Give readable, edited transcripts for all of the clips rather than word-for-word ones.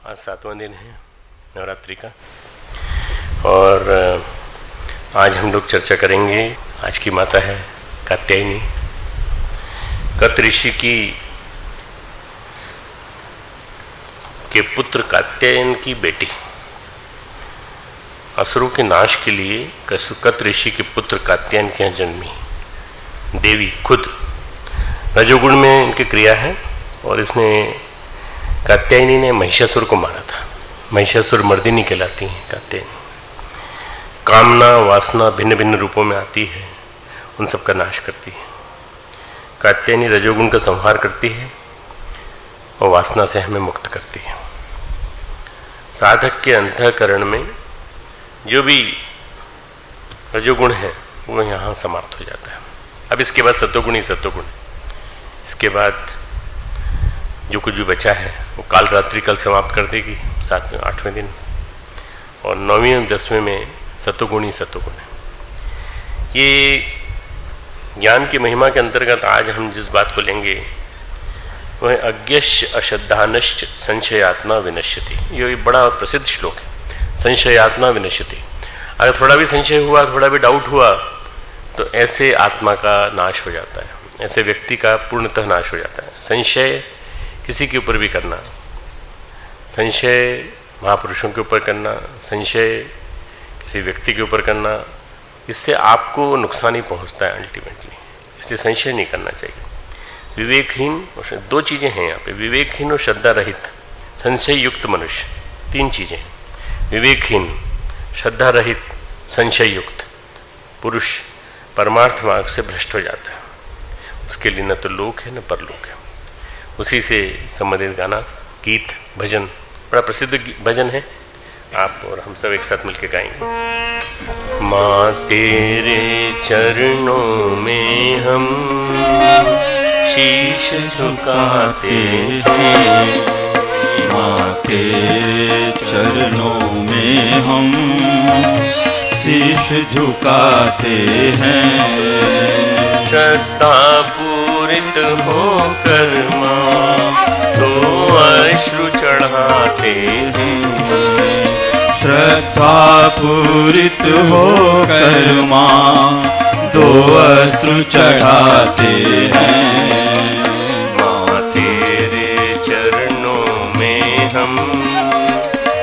आज 7वां दिन है नवरात्रि का और आज हम लोग चर्चा करेंगे। आज की माता है कात्यायनी। कत ऋषि के पुत्र कात्यायन की बेटी। असुरों के नाश के लिए कत ऋषि के पुत्र कात्यायन के यहाँ जन्मी देवी खुद रजोगुण में इनकी क्रिया है और इसने कात्यायनी ने महिषासुर को मारा था। महिषासुर मर्दिनी कहलाती हैं कात्यायनी। कामना वासना भिन्न भिन्न रूपों में आती है, उन सब का नाश करती है। कात्यायनी रजोगुण का संहार करती है और वासना से हमें मुक्त करती है। साधक के अंतःकरण में जो भी रजोगुण है वो यहाँ समाप्त हो जाता है। अब इसके बाद सत्वगुण ही सत्वगुण। इसके बाद जो कुछ भी बचा है वो काल रात्रि कल समाप्त कर देगी 7वें 8वें दिन, और 9वें और 10वें में सत्वगुण ही सत्वगुण है। ये ज्ञान की महिमा के अंतर्गत आज हम जिस बात को लेंगे वह अज्ञश्च अश्रद्धानश्च संशयात्मा विनश्यति। ये बड़ा प्रसिद्ध श्लोक है, संशयात्मा विनश्यति। अगर थोड़ा भी संशय हुआ, थोड़ा भी डाउट हुआ तो ऐसे आत्मा का नाश हो जाता है, ऐसे व्यक्ति का पूर्णतः नाश हो जाता है। संशय किसी के ऊपर भी करना, संशय महापुरुषों के ऊपर करना, संशय किसी व्यक्ति के ऊपर करना, इससे आपको नुकसान ही पहुंचता है अल्टीमेटली। इसलिए संशय नहीं करना चाहिए। विवेकहीन और दो चीज़ें हैं यहाँ पे, विवेकहीन और श्रद्धा रहित संशय युक्त मनुष्य, तीन चीज़ें हैं। विवेकहीन, श्रद्धा रहित, संशय युक्त पुरुष परमार्थ मार्ग से भ्रष्ट हो जाता है। उसके लिए न तो लोक है न परलोक है। उसी से संबंधित गाना, गीत, भजन, बड़ा प्रसिद्ध भजन है। आप और हम सब एक साथ मिलकर गाएंगे। माँ तेरे चरणों में हम शीश झुकाते हैं, माँ तेरे चरणों में हम शीश झुकाते हैं। श्रद्धा पूरित होकर माँ तो अश्रु चढ़ाते हैं, श्रद्धा पूरित होकर माँ दो अश्रु चढ़ाते हैं। माँ तेरे चरणों में हम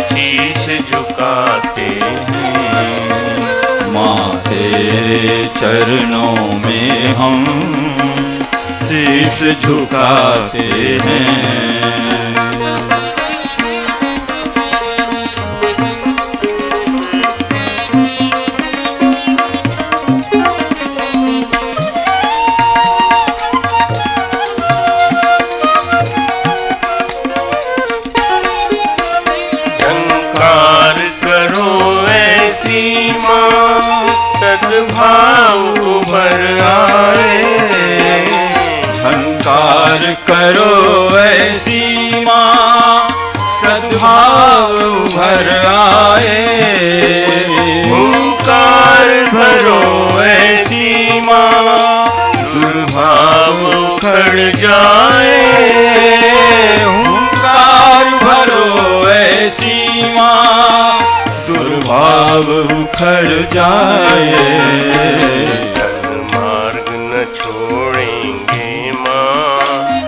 शीश झुकाते हैं, माँ तेरे चरणों में हम शीश झुकाते हैं। झंकार करो ऐसी माँ सद्भाव उभर आए, झंकार करो ऐसी माँ सद्भाव उभर आए। हुंकार भरो ऐसी माँ दुर्भाव उखड़ जाए, हुंकार भरो ऐसी माँ दुर्भाव उखड़ जाए। सन्मार्ग न छोड़ेंगे माँ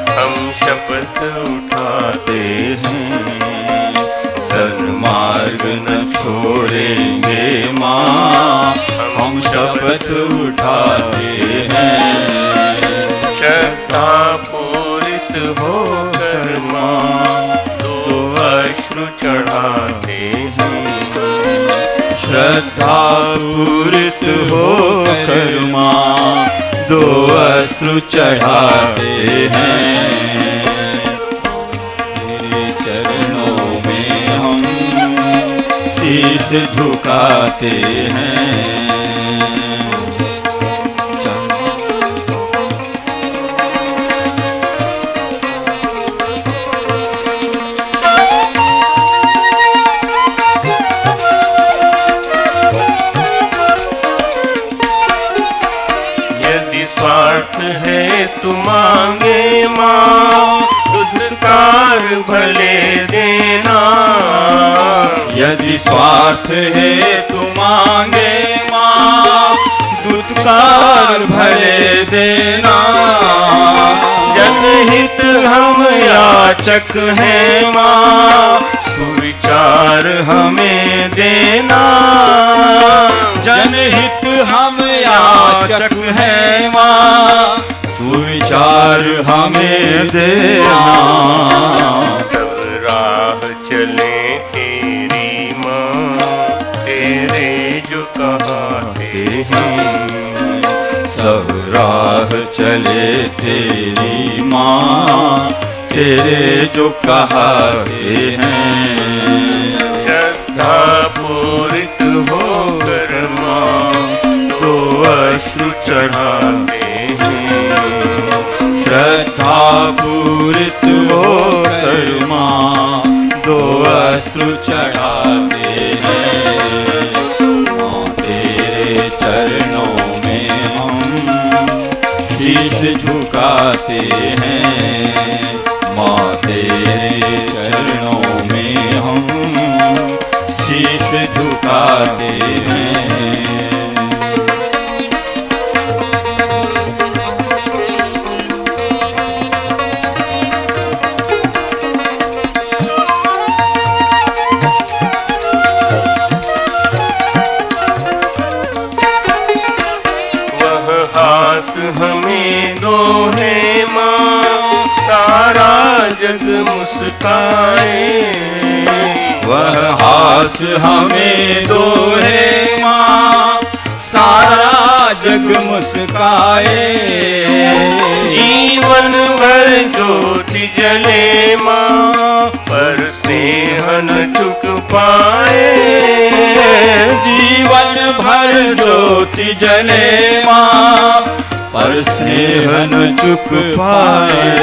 हम शपथ उठाते हैं, सन्मार्ग न छोड़ेंगे माँ हम शपथ उठाते हैं। श्रद्धा पूरित होकर माँ तो अश्रु चढ़ाते हैं, श्रद्धा पूरित होकर माँ दो अश्रु चढ़ाते हैं। तेरे चरणों में हम शीश झुकाते हैं। स्वार्थ है तू मांगे माँ, दुष्कार भले देना। स्वार्थ हेतु मांगे माँ, दुत्कार भले देना। जनहित हम याचक हैं माँ, सुविचार हमें देना। जनहित हम याचक हैं माँ, सुविचार हमें देना। सब राह चले तेरी माँ, तेरे जो कहाते हैं। सब राह चले तेरी माँ, तेरे जो कहाते हैं। श्रद्धा पूरित होकर माँ, तो अश्रु चढ़ाते हैं। श्रद्धा पूरित होकर माँ, दो अश्रु चढ़ाते हैं। माँ तेरे चरणों में हम शीश झुकाते हैं। माँ तेरे चरणों में हम शीश झुकाते हैं। हमें दो है माँ, सारा जग मुस्काए। वह हास हमें दो है माँ, सारा जग मुस्काए। जीवन भर ज्योति जले माँ, पर स्नेह न चुक पाए। जीवन भर ज्योति जले माँ, पर स्नेह न चुक पाए।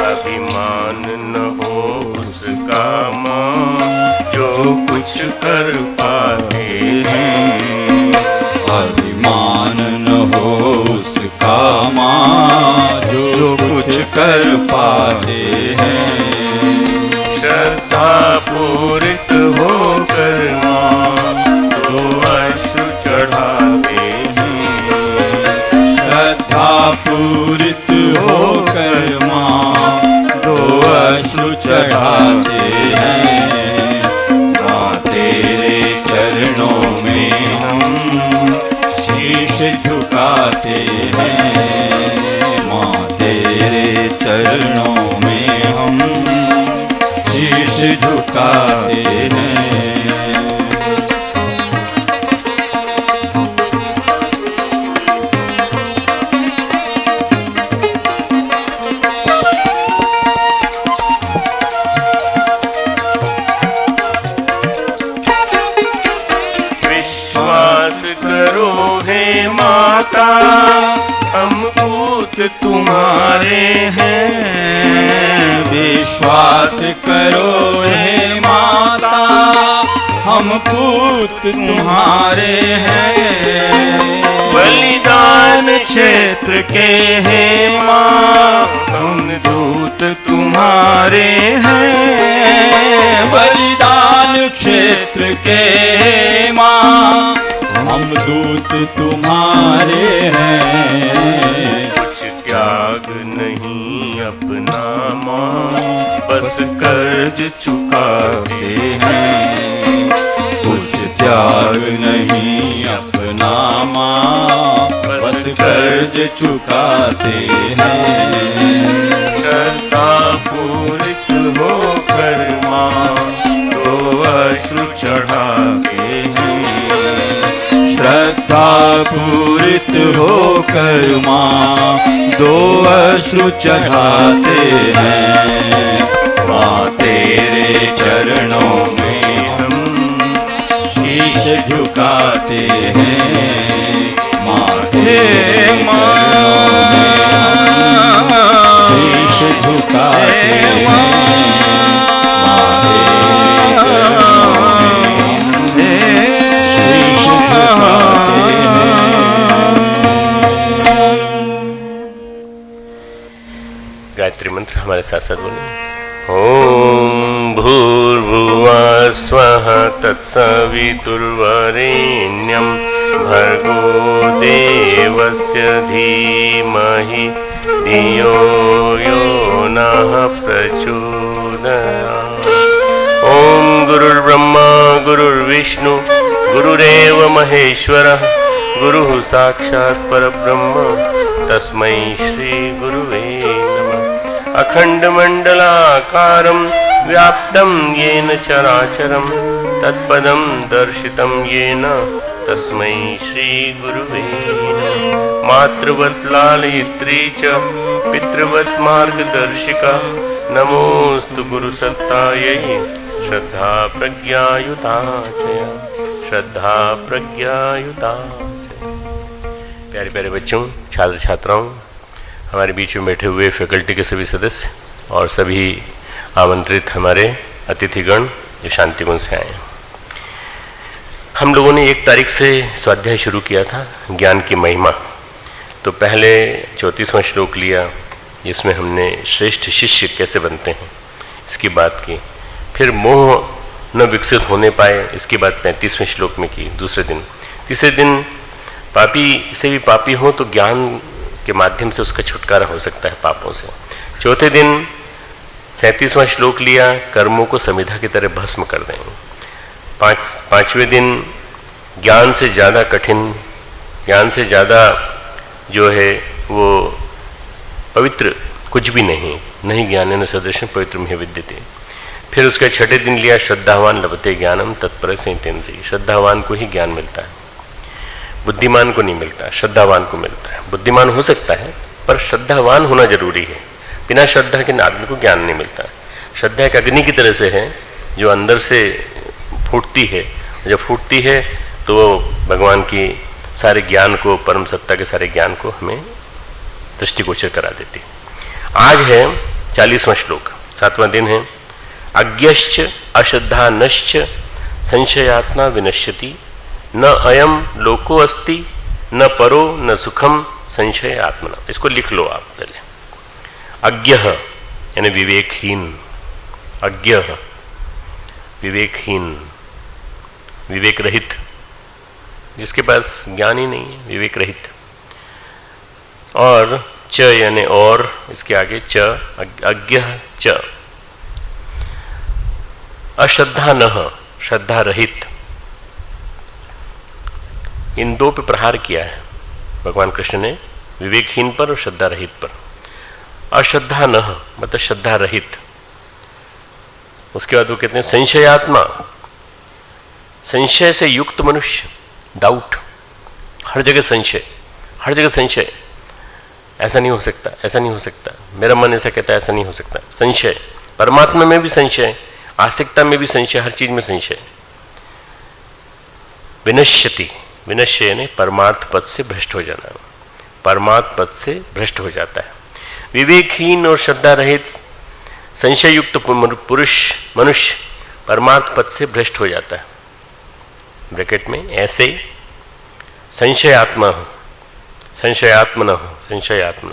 अभिमान न हो उसका माँ, जो कुछ कर पाते हैं। अभिमान न हो उसका माँ, जो कुछ कर पाते हैं। श्रद्धा पूरित होकर माँ, तो अश्रु चढ़ाते हैं। श्रद्धा पूरित होकर माँ, दो अश्रु चढ़ाते हैं। माँ तेरे चरणों में हम शीश झुकाते हैं। माँ तेरे चरणों में हम शीश झुकाते हैं। विश्वास करो हे माता, हम पूत तुम्हारे हैं। विश्वास करो हे माता, हम पूत तुम्हारे हैं। बलिदान क्षेत्र के हे माँ, हम दूत तुम्हारे हैं। बलिदान क्षेत्र के हे माँ, हम दूत तुम्हारे हैं। कुछ त्याग नहीं अपना माँ, बस कर्ज चुकाते हैं। कुछ त्याग नहीं अपना माँ, बस कर्ज चुकाते हैं। श्रद्धा पूरित होकर माँ, तो अश्रु चढ़ाते हैं। श्रद्धा पूरित होकर माँ, दो अश्रु चढ़ाते हैं। माँ तेरे चरणों में हम शीश झुकाते हैं। माँ तेरे माँ शीश झुकाते हैं। माँ तेरे चरणों में हम शीश झुकाते हैं। गायत्री मंत्र हमारे साथ साथ बोले। ओम भूर्भुवः स्वः तत्सवितुर्वरेण्यं तत्सवितुर्वरेण्यं भर्गो देवस्य धीमहि धियो यो नः प्रचोदयात्। ओम गुरुर्ब्रह्मा गुरुर्विष्णु गुरुरेव महेश्वरः गुरुः साक्षात् परब्रह्म तस्मै श्री गुरुवे नमः। अखण्डमण्डलाकारं व्याप्तं येन चराचरं तत्पदं दर्शितं येन तस्मै श्री गुरुवे नमः। मातृवत् लालयित्री च पितृवत् मार्गदर्शिका नमोस्तु गुरुसत्तायै श्रद्धा प्रज्ञायुता च श्रद्धा प्रज्ञायुता च। प्यारे प्यारे बच्चों, छात्र छात्राओं, हमारे बीच में बैठे हुए फैकल्टी के सभी सदस्य और सभी आमंत्रित हमारे अतिथिगण जो शांतिकुंज से आए हैं। हम लोगों ने 1 तारीख से स्वाध्याय शुरू किया था ज्ञान की महिमा। तो पहले 34वां श्लोक लिया जिसमें हमने श्रेष्ठ शिष्य कैसे बनते हैं इसकी बात की। फिर मोह न विकसित होने पाए इसकी बात 35वें श्लोक में की दूसरे दिन। तीसरे दिन पापी से भी पापी हो तो ज्ञान के माध्यम से उसका छुटकारा हो सकता है पापों से। चौथे दिन 37वां श्लोक लिया कर्मों को समिधा की तरह भस्म कर देंगे। पाँचवें दिन ज्ञान से ज़्यादा कठिन, ज्ञान से ज़्यादा जो है वो पवित्र कुछ भी नहीं ज्ञानेन सदृशं पवित्रमिह विद्यते। फिर उसके 6ठे दिन लिया श्रद्धावान लभते ज्ञानम तत्पर संयतेन्द्रिय। श्रद्धावान को ही ज्ञान मिलता है, बुद्धिमान को नहीं मिलता, श्रद्धावान को मिलता है। बुद्धिमान हो सकता है पर श्रद्धावान होना जरूरी है। बिना श्रद्धा के आदमी को ज्ञान नहीं मिलता। श्रद्धा एक अग्नि की तरह से है जो अंदर से फूटती है। जब फूटती है तो वो भगवान की सारे ज्ञान को, परम सत्ता के सारे ज्ञान को हमें दृष्टिगोचर करा देती। आज है 40वां श्लोक, 7वां दिन है। अज्ञश्च अश्रद्धानश्च संशयात्मा विनश्यति न अयम लोको अस्ति न परो न सुखम संशय आत्मना। इसको लिख लो आप पहले। अज्ञ यानी विवेकहीन, अज्ञ विवेकहीन, विवेक रहित, जिसके पास ज्ञान ही नहीं है, विवेक रहित। और च यानी और, इसके आगे च, अज्ञ च। अश्रद्धा न, श्रद्धा रहित। इन 2 पे प्रहार किया है भगवान कृष्ण ने, विवेकहीन पर और श्रद्धा रहित पर। अश्रद्धा न मतलब श्रद्धा रहित। उसके बाद वो कहते हैं संशयात्मा, संशय से युक्त मनुष्य, डाउट, हर जगह संशय, हर जगह संशय। ऐसा नहीं हो सकता, ऐसा नहीं हो सकता, मेरा मन ऐसा कहता है, ऐसा नहीं हो सकता। संशय, परमात्मा में भी संशय, आस्तिकता में भी संशय, हर चीज में संशय। विनश्यति, विनश्य यानी परमार्थ पद से भ्रष्ट हो जाना, परमार्थ पद से भ्रष्ट हो जाता है। विवेकहीन और श्रद्धा रहित संशय युक्त पुरुष, मनुष्य परमार्थ पद से भ्रष्ट हो जाता है। ब्रैकेट में ऐसे संशयात्मा हो, संशयात्मा न हो, संशयात्मा,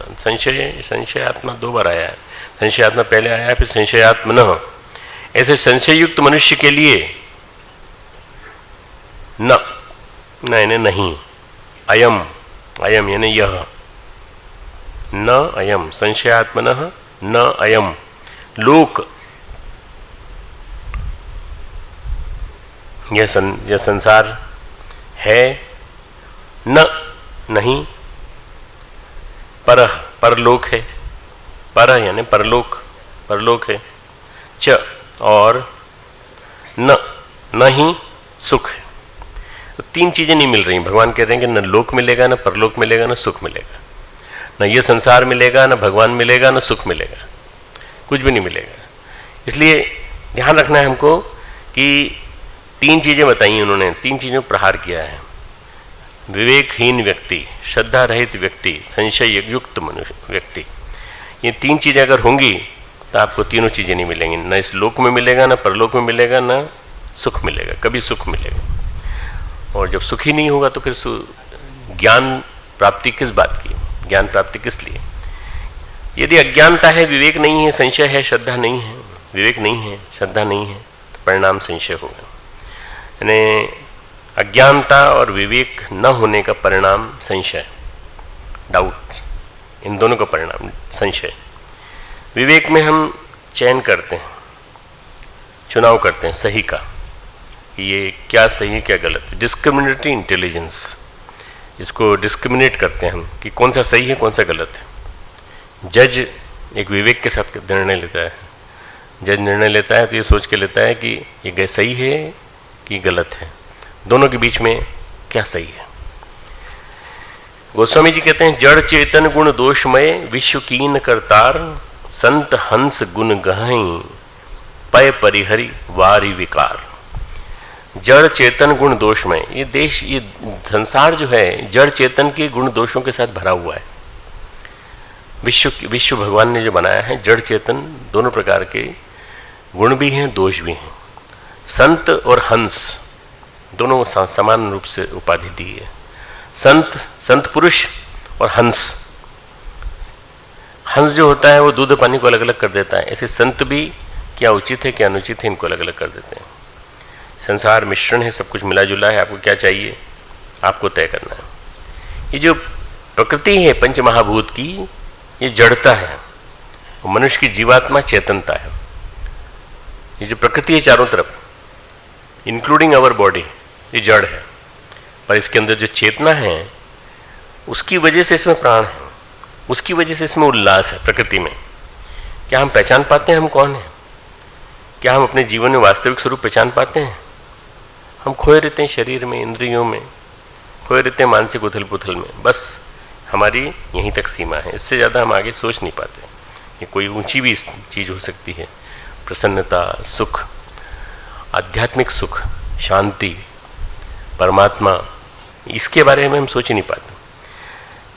संशयात्मा 2 बार आया है। संशयात्मा पहले आया है, फिर संशयात्मा न हो। ऐसे संशयुक्त मनुष्य के लिए न यानी नहीं, अयम, अयम यानी यह, न अयम, संशयात्मनः न अयम लोक, यह संसार है, न नहीं, परह, परलोक है, परह यानी परलोक, परलोक है, च और न ही सुख है। तो 3 चीजें नहीं मिल रही। भगवान कह रहे हैं कि न लोक मिलेगा, न परलोक मिलेगा, न सुख मिलेगा, न ये संसार मिलेगा, न भगवान मिलेगा, न सुख मिलेगा, कुछ भी नहीं मिलेगा। इसलिए ध्यान रखना है हमको कि 3 चीजें बताई उन्होंने, 3 चीजों पर प्रहार किया है। विवेकहीन व्यक्ति, श्रद्धा रहित व्यक्ति, संशय युक्त मनुष्य व्यक्ति, ये 3 चीजें अगर होंगी तो आपको तीनों चीजें नहीं मिलेंगी। न इस लोक में मिलेगा, न परलोक में मिलेगा, न सुख मिलेगा, कभी सुख मिलेगा। और जब सुखी नहीं होगा तो फिर ज्ञान प्राप्ति किस बात की, ज्ञान प्राप्ति किस लिए? यदि अज्ञानता है, विवेक नहीं है, संशय है, श्रद्धा नहीं है, विवेक नहीं है, श्रद्धा नहीं है, तो परिणाम संशय होगा। यानी अज्ञानता और विवेक न होने का परिणाम संशय, डाउट, इन दोनों का परिणाम संशय। विवेक में हम चयन करते हैं, चुनाव करते हैं सही का, ये क्या सही है क्या गलत है। डिस्क्रिमिनेटरी इंटेलिजेंस, इसको डिस्क्रिमिनेट करते हैं हम कि कौन सा सही है कौन सा गलत है। जज एक विवेक के साथ निर्णय लेता है। जज निर्णय लेता है तो ये सोच के लेता है कि ये सही है कि गलत है, दोनों के बीच में क्या सही है। गोस्वामी जी कहते हैं जड़ चेतन गुण दोषमय विश्व कीन करतार, संत हंस गुण गहई पय परिहरि वारी विकार। जड़ चेतन गुण दोषमय, ये संसार जो है जड़ चेतन के गुण दोषों के साथ भरा हुआ है। विश्व भगवान ने जो बनाया है जड़ चेतन दोनों प्रकार के गुण भी हैं दोष भी हैं। संत और हंस दोनों समान रूप से उपाधि दी है। संत पुरुष और हंस जो होता है वो दूध पानी को अलग अलग कर देता है, ऐसे संत भी क्या उचित है क्या अनुचित है इनको अलग अलग कर देते हैं। संसार मिश्रण है, सब कुछ मिला जुला है, आपको क्या चाहिए आपको तय करना है। ये जो प्रकृति है पंच महाभूत की, ये जड़ता है, मनुष्य की जीवात्मा चेतनता है। ये जो प्रकृति है चारों तरफ इंक्लूडिंग आवर बॉडी, ये जड़ है, पर इसके अंदर जो चेतना है उसकी वजह से इसमें प्राण है, उसकी वजह से इसमें उल्लास है। प्रकृति में क्या हम पहचान पाते हैं हम कौन हैं? क्या हम अपने जीवन में वास्तविक स्वरूप पहचान पाते हैं? हम खोए रहते हैं शरीर में, इंद्रियों में, खोए रहते हैं मानसिक उथल पुथल में। बस हमारी यहीं तक सीमा है, इससे ज़्यादा हम आगे सोच नहीं पाते। ये कोई ऊंची भी चीज़ हो सकती है, प्रसन्नता, सुख, आध्यात्मिक सुख, शांति, परमात्मा, इसके बारे में हम सोच ही नहीं पाते।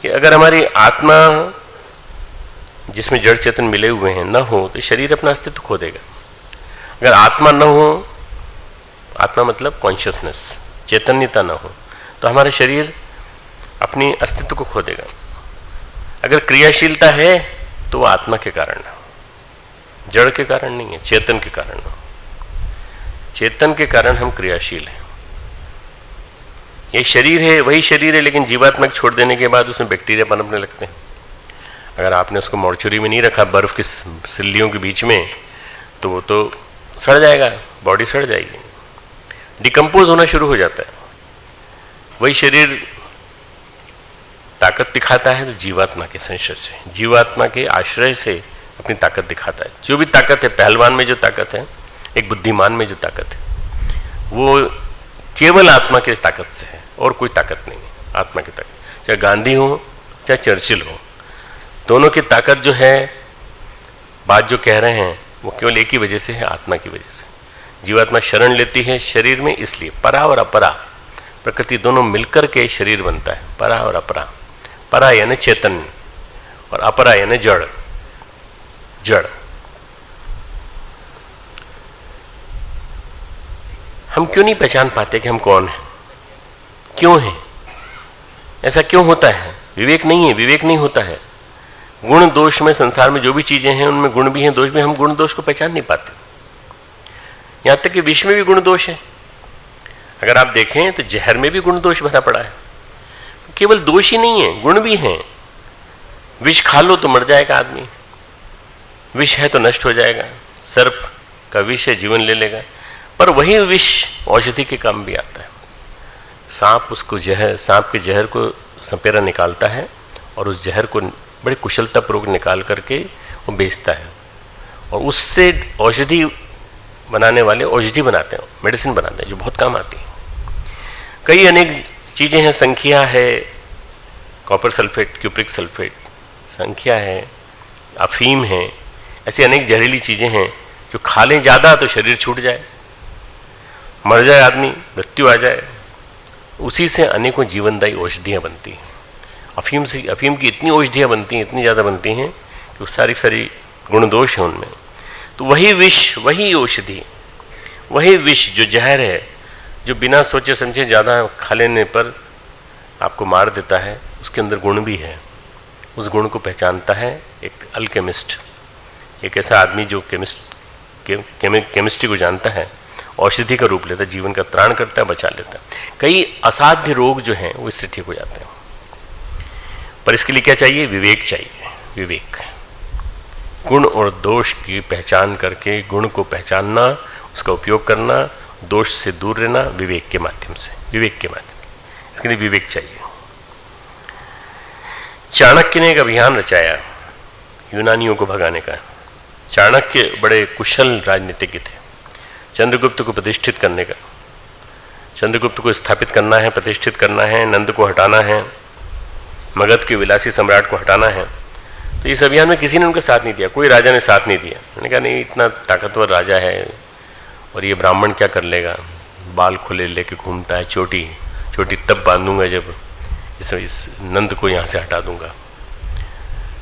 कि अगर हमारी आत्मा जिसमें जड़ चेतन मिले हुए हैं न हो तो शरीर अपना अस्तित्व खो देगा। अगर आत्मा न हो, आत्मा मतलब कॉन्शियसनेस, चैतन्यता न हो, तो हमारा शरीर अपनी अस्तित्व को खो देगा। अगर क्रियाशीलता है तो वो आत्मा के कारण है, जड़ के कारण नहीं है, चेतन के कारण है। चेतन के कारण हम क्रियाशील हैं। ये शरीर है वही शरीर है, लेकिन जीवात्मा को छोड़ देने के बाद उसमें बैक्टीरिया पनपने लगते हैं। अगर आपने उसको मॉर्चरी में नहीं रखा बर्फ की सिल्लियों के बीच में, तो वो तो सड़ जाएगा, बॉडी सड़ जाएगी, डिकम्पोज होना शुरू हो जाता है। वही शरीर ताकत दिखाता है तो जीवात्मा के संशय से, जीवात्मा के आश्रय से अपनी ताकत दिखाता है। जो भी ताकत है, पहलवान में जो ताकत है, एक बुद्धिमान में जो ताकत है, वो केवल आत्मा की ताकत से है और कोई ताकत नहीं है। आत्मा की ताकत, चाहे गांधी हो चाहे चर्चिल हो, दोनों की ताकत जो है, बात जो कह रहे हैं वो केवल एक ही वजह से है, आत्मा की वजह से। जीवात्मा शरण लेती है शरीर में, इसलिए परा और अपरा प्रकृति दोनों मिलकर के शरीर बनता है। परा और अपरा, परा यानी चेतन और अपरा यानी जड़। जड़ हम क्यों नहीं पहचान पाते कि हम कौन हैं, क्यों हैं, ऐसा क्यों होता है? विवेक नहीं है, विवेक नहीं होता है। गुण दोष में, संसार में जो भी चीजें हैं उनमें गुण भी हैं दोष भी, हम गुण दोष को पहचान नहीं पाते। यहां तक कि विष में भी गुण दोष है। अगर आप देखें तो जहर में भी गुण दोष भरा पड़ा है। केवल दोष ही नहीं है, गुण भी हैं। विष खा लो तो मर जाएगा आदमी, विष है तो नष्ट हो जाएगा, सर्प का विष है जीवन ले लेगा, पर वही विष औषधि के काम भी आता है। सांप उसको जहर, सांप के जहर को सपेरा निकालता है और उस जहर को बड़ी कुशलतापूर्वक निकाल करके वो बेचता है, और उससे औषधि बनाने वाले औषधि बनाते हैं, मेडिसिन बनाते हैं जो बहुत काम आती है। कई अनेक चीज़ें हैं, संख्या है, कॉपर सल्फेट, क्यूप्रिक सल्फेट, संख्या है, अफीम है, ऐसी अनेक जहरीली चीज़ें हैं जो खा लें ज़्यादा तो शरीर छूट जाए, मर जाए आदमी, मृत्यु आ जाए। उसी से अनेकों जीवनदायी औषधियाँ बनती हैं। अफीम की इतनी औषधियाँ बनती हैं, इतनी ज़्यादा बनती हैं कि सारी गुण दोष हैं उनमें। तो वही विष, वही औषधि, वही विष जो जहर है, जो बिना सोचे समझे ज़्यादा खा लेने पर आपको मार देता है, उसके अंदर गुण भी है। उस गुण को पहचानता है एक अल्केमिस्ट, एक ऐसा आदमी जो केमिस्ट्री को जानता है औषधि का रूप लेता है, जीवन का त्राण करता है, बचा लेता है। कई असाध्य रोग जो हैं वो इससे ठीक हो जाते हैं। पर इसके लिए क्या चाहिए? विवेक चाहिए। विवेक, गुण और दोष की पहचान करके गुण को पहचानना, उसका उपयोग करना, दोष से दूर रहना विवेक के माध्यम से, विवेक के माध्यम से। इसके लिए विवेक चाहिए। चाणक्य ने एक अभियान रचाया यूनानियों को भगाने का। चाणक्य बड़े कुशल राजनीतिज्ञ थे। चंद्रगुप्त को प्रतिष्ठित करने का, चंद्रगुप्त को स्थापित करना है, प्रतिष्ठित करना है, नंद को हटाना है, मगध के विलासी सम्राट को हटाना है। तो इस अभियान में किसी ने उनका साथ नहीं दिया, कोई राजा ने साथ नहीं दिया। उन्होंने कहा नहीं, इतना ताकतवर राजा है और ये ब्राह्मण क्या कर लेगा, बाल खुले लेके घूमता है, चोटी चोटी तब बांधूंगा जब इस नंद को यहाँ से हटा दूंगा।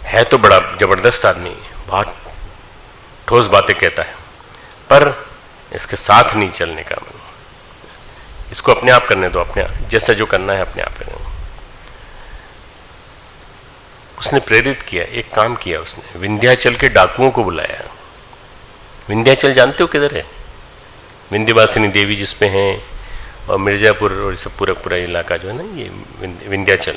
है तो बड़ा जबरदस्त आदमी, बहुत ठोस बातें कहता है, पर इसके साथ नहीं चलने का मन। इसको अपने आप करने दो, अपने आप जैसा जो करना है अपने आप करने दो। उसने प्रेरित किया, एक काम किया उसने, विंध्याचल के डाकुओं को बुलाया। विंध्याचल जानते हो किधर है? विंध्यवासिनी देवी जिसमें है, और मिर्जापुर और सब पूरा इलाका जो है ना, ये विंध्याचल।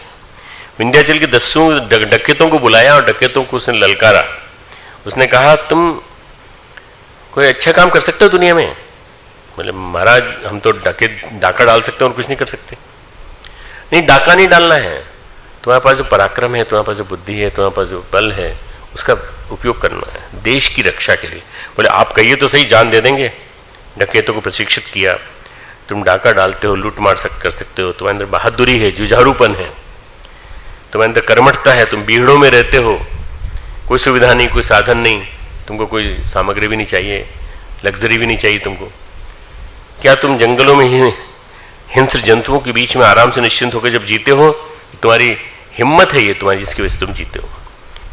विंध्याचल के 10 डकैतों को बुलाया और डकैतों को उसने ललकारा। उसने कहा तुम कोई अच्छा काम कर सकते हो दुनिया में? बोले महाराज हम तो डाका डाल सकते हैं और कुछ नहीं कर सकते। नहीं, डाका नहीं डालना है, तुम्हारे पास जो पराक्रम है, तुम्हारे पास जो बुद्धि है, तुम्हारे पास जो बल है, उसका उपयोग करना है देश की रक्षा के लिए। बोले आप कहिए तो सही, जान दे देंगे। डकैतों को प्रशिक्षित किया, तुम डाका डालते हो, लूट मार कर सकते हो, तुम्हारे अंदर बहादुरी है, जुझारूपन है, तुम्हारे अंदर कर्मठता है, तुम बीहड़ों में रहते हो, कोई सुविधा नहीं, कोई साधन नहीं, तुमको कोई सामग्री भी नहीं चाहिए, लग्जरी भी नहीं चाहिए तुमको। क्या तुम जंगलों में ही हिंस्र जंतुओं के बीच में आराम से निश्चिंत होकर जब जीते हो? तुम्हारी हिम्मत है ये तुम्हारी, जिसकी वजह से तुम जीते हो।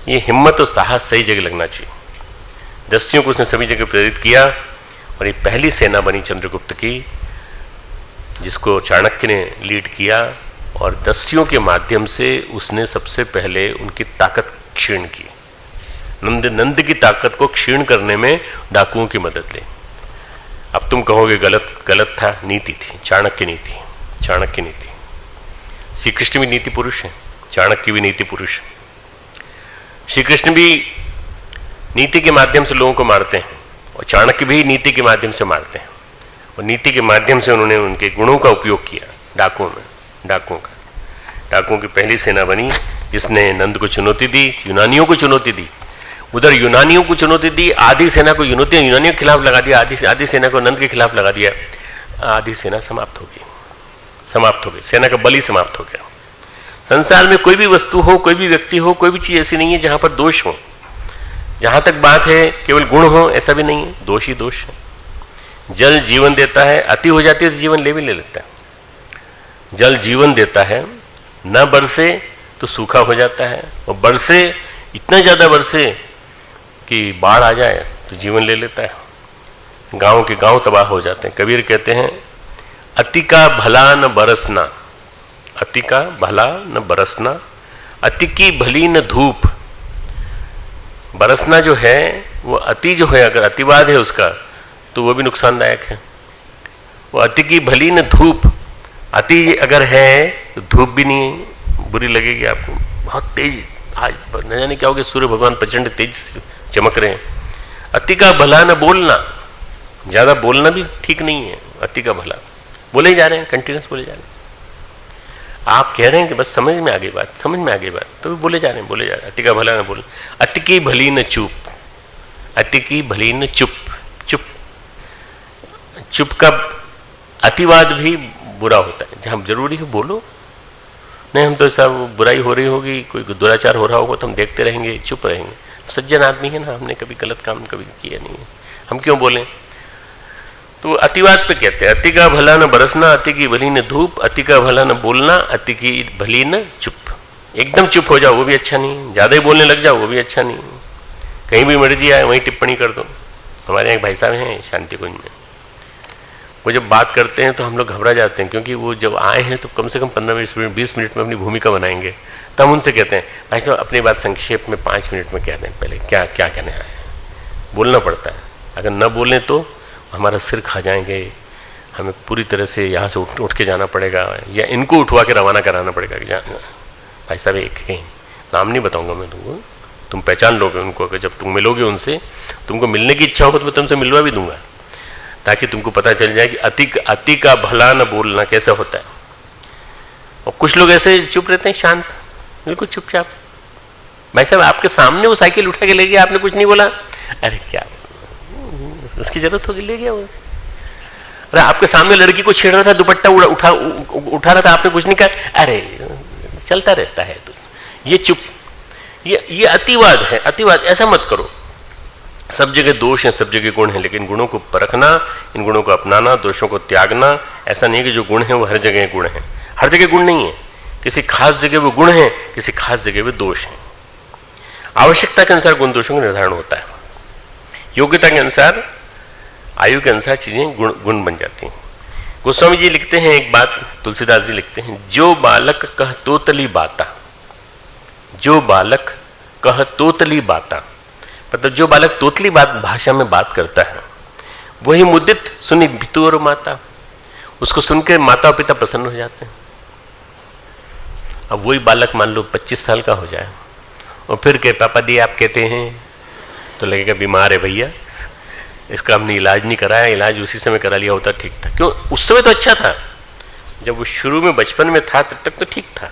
ये हिम्मत और साहस सही जगह लगना चाहिए। दस्युओं को उसने सभी जगह प्रेरित किया और ये पहली सेना बनी चंद्रगुप्त की, जिसको चाणक्य ने लीड किया। और दस्युओं के माध्यम से उसने सबसे पहले उनकी ताकत क्षीण की। नंद की ताकत को क्षीण करने में डाकुओं की मदद ली। अब तुम कहोगे गलत था, नीति थी, चाणक्य नीति, चाणक्य नीति। श्री कृष्ण भी नीति पुरुष है, चाणक्य भी नीति पुरुष है। श्री कृष्ण भी नीति के माध्यम से लोगों को मारते हैं और चाणक्य भी नीति के माध्यम से मारते हैं। और नीति के माध्यम से उन्होंने उनके गुणों का उपयोग किया डाकुओं में, डाकुओं की पहली सेना बनी जिसने नंद को चुनौती दी, यूनानियों को चुनौती दी। उधर यूनानियों को चुनौती दी, आधी सेना को यूनानियों के खिलाफ लगा दिया, आधी सेना को नंद के खिलाफ लगा दिया। आधी सेना समाप्त हो गई, सेना का बल ही समाप्त हो गया। संसार में कोई भी वस्तु हो, कोई भी व्यक्ति हो, कोई भी चीज ऐसी नहीं है जहां पर दोष हो। जहां तक बात है केवल गुण हो, ऐसा भी नहीं है, दोष ही दोष है। जल जीवन देता है, अति हो जाती है तो जीवन ले लेता है। जल जीवन देता है, न बरसे तो सूखा हो जाता है, और बरसे इतना ज्यादा बरसे कि बाढ़ आ जाए तो जीवन ले लेता है। गांव के गांव तबाह हो जाते हैं। कबीर कहते हैं अति का भला न बरसना, अति का भला न बरसना, अति की भली न धूप। बरसना जो है वो अति जो है, अगर अतिवाद है उसका तो वो भी नुकसानदायक है। वो अति की भली न धूप, अति अगर है तो धूप भी नहीं बुरी लगेगी आपको। बहुत तेज आज न जाने क्या हो गया, सूर्य भगवान प्रचंड तेज से चमक रहे हैं। अति का भला न बोलना, ज़्यादा बोलना भी ठीक नहीं है। अति का भला बोले ही जा रहे हैं, कंटिन्यूस बोले जा रहे हैं। आप कह रहे हैं कि बस समझ में आ गई बात, तो भी बोले जा रहे हैं। अति का भला न बोलना, अति की भली न चुप, अति की भली न चुप का अतिवाद भी बुरा होता है। जहाँ जरूरी है बोलो, नहीं हम तो सब बुराई हो रही होगी, कोई दुराचार हो रहा होगा तो हम देखते रहेंगे, चुप रहेंगे। सज्जन आदमी है ना, हमने कभी गलत काम कभी किया नहीं है, हम क्यों बोलें? तो अतिवाद पे कहते हैं अति का भला न बरसना, अति की भली न धूप, अति का भला न बोलना, अति की भली न चुप। एकदम चुप हो जाओ वो भी अच्छा नहीं, ज़्यादा ही बोलने लग जाओ वो भी अच्छा नहीं। कहीं भी मर्जी आए वहीं टिप्पणी कर दो। हमारे यहाँ एक भाई साहब हैं शांति कुंज में, वो जब बात करते हैं तो हम लोग घबरा जाते हैं, क्योंकि वो जब आए हैं तो कम से कम 15 20 मिनट में अपनी भूमिका बनाएंगे। तो हम उनसे कहते हैं भाई साहब अपनी बात संक्षेप में 5 मिनट में कह दें, पहले क्या क्या कहने आए हैं। बोलना पड़ता है, अगर न बोलें तो हमारा सिर खा जाएंगे, हमें पूरी तरह से यहाँ से उठ के जाना पड़ेगा, या इनको उठवा के रवाना कराना पड़ेगा कि भाई साहब एक है, नाम नहीं बताऊंगा मैं तुमको, तुम पहचान लोगे उनको, अगर जब तुम मिलोगे उनसे, तुमको मिलने की इच्छा हो तो मैं तुमसे मिलवा भी दूंगा, ताकि तुमको पता चल जाए कि अति का भला न बोलना कैसा होता है। और कुछ लोग ऐसे चुप रहते हैं, शांत, बिल्कुल चुपचाप। भाई साहब आपके सामने वो साइकिल उठा के ले गया, आपने कुछ नहीं बोला, अरे क्या उसकी जरूरत होगी, ले गया वो। अरे आपके सामने लड़की को छेड़ रहा था, दुपट्टा उठा रहा था, आपने कुछ नहीं कहा, अरे चलता रहता है। तो ये चुप, ये अतिवाद है, अतिवाद। ऐसा मत करो। सब जगह दोष हैं, सब जगह गुण हैं, लेकिन गुणों को परखना, इन गुणों को अपनाना, दोषों को त्यागना। ऐसा नहीं कि जो गुण है वो हर जगह गुण है, हर जगह गुण नहीं है। किसी खास जगह वो गुण है, किसी खास जगह वो दोष है। आवश्यकता के अनुसार गुण दोषों का निर्धारण होता है। योग्यता के अनुसार, आयु के अनुसार चीजें गुण बन जाती हैं। गोस्वामी जी लिखते हैं एक बात, तुलसीदास जी लिखते हैं, जो बालक कह तोतली बाता, जो बालक कह तोतली बाता, मतलब जो बालक तोतली बात भाषा में बात करता है, वही मुदित सुनी भितु और माता, उसको सुनकर माता और पिता प्रसन्न हो जाते हैं। अब वही बालक मान लो 25 साल का हो जाए और फिर के पापा दी आप कहते हैं, तो लगेगा बीमार है भैया, इसका हमने इलाज नहीं कराया, इलाज उसी समय करा लिया होता ठीक था। क्यों? उस समय तो अच्छा था, जब वो शुरू में बचपन में था तब तक तो ठीक था,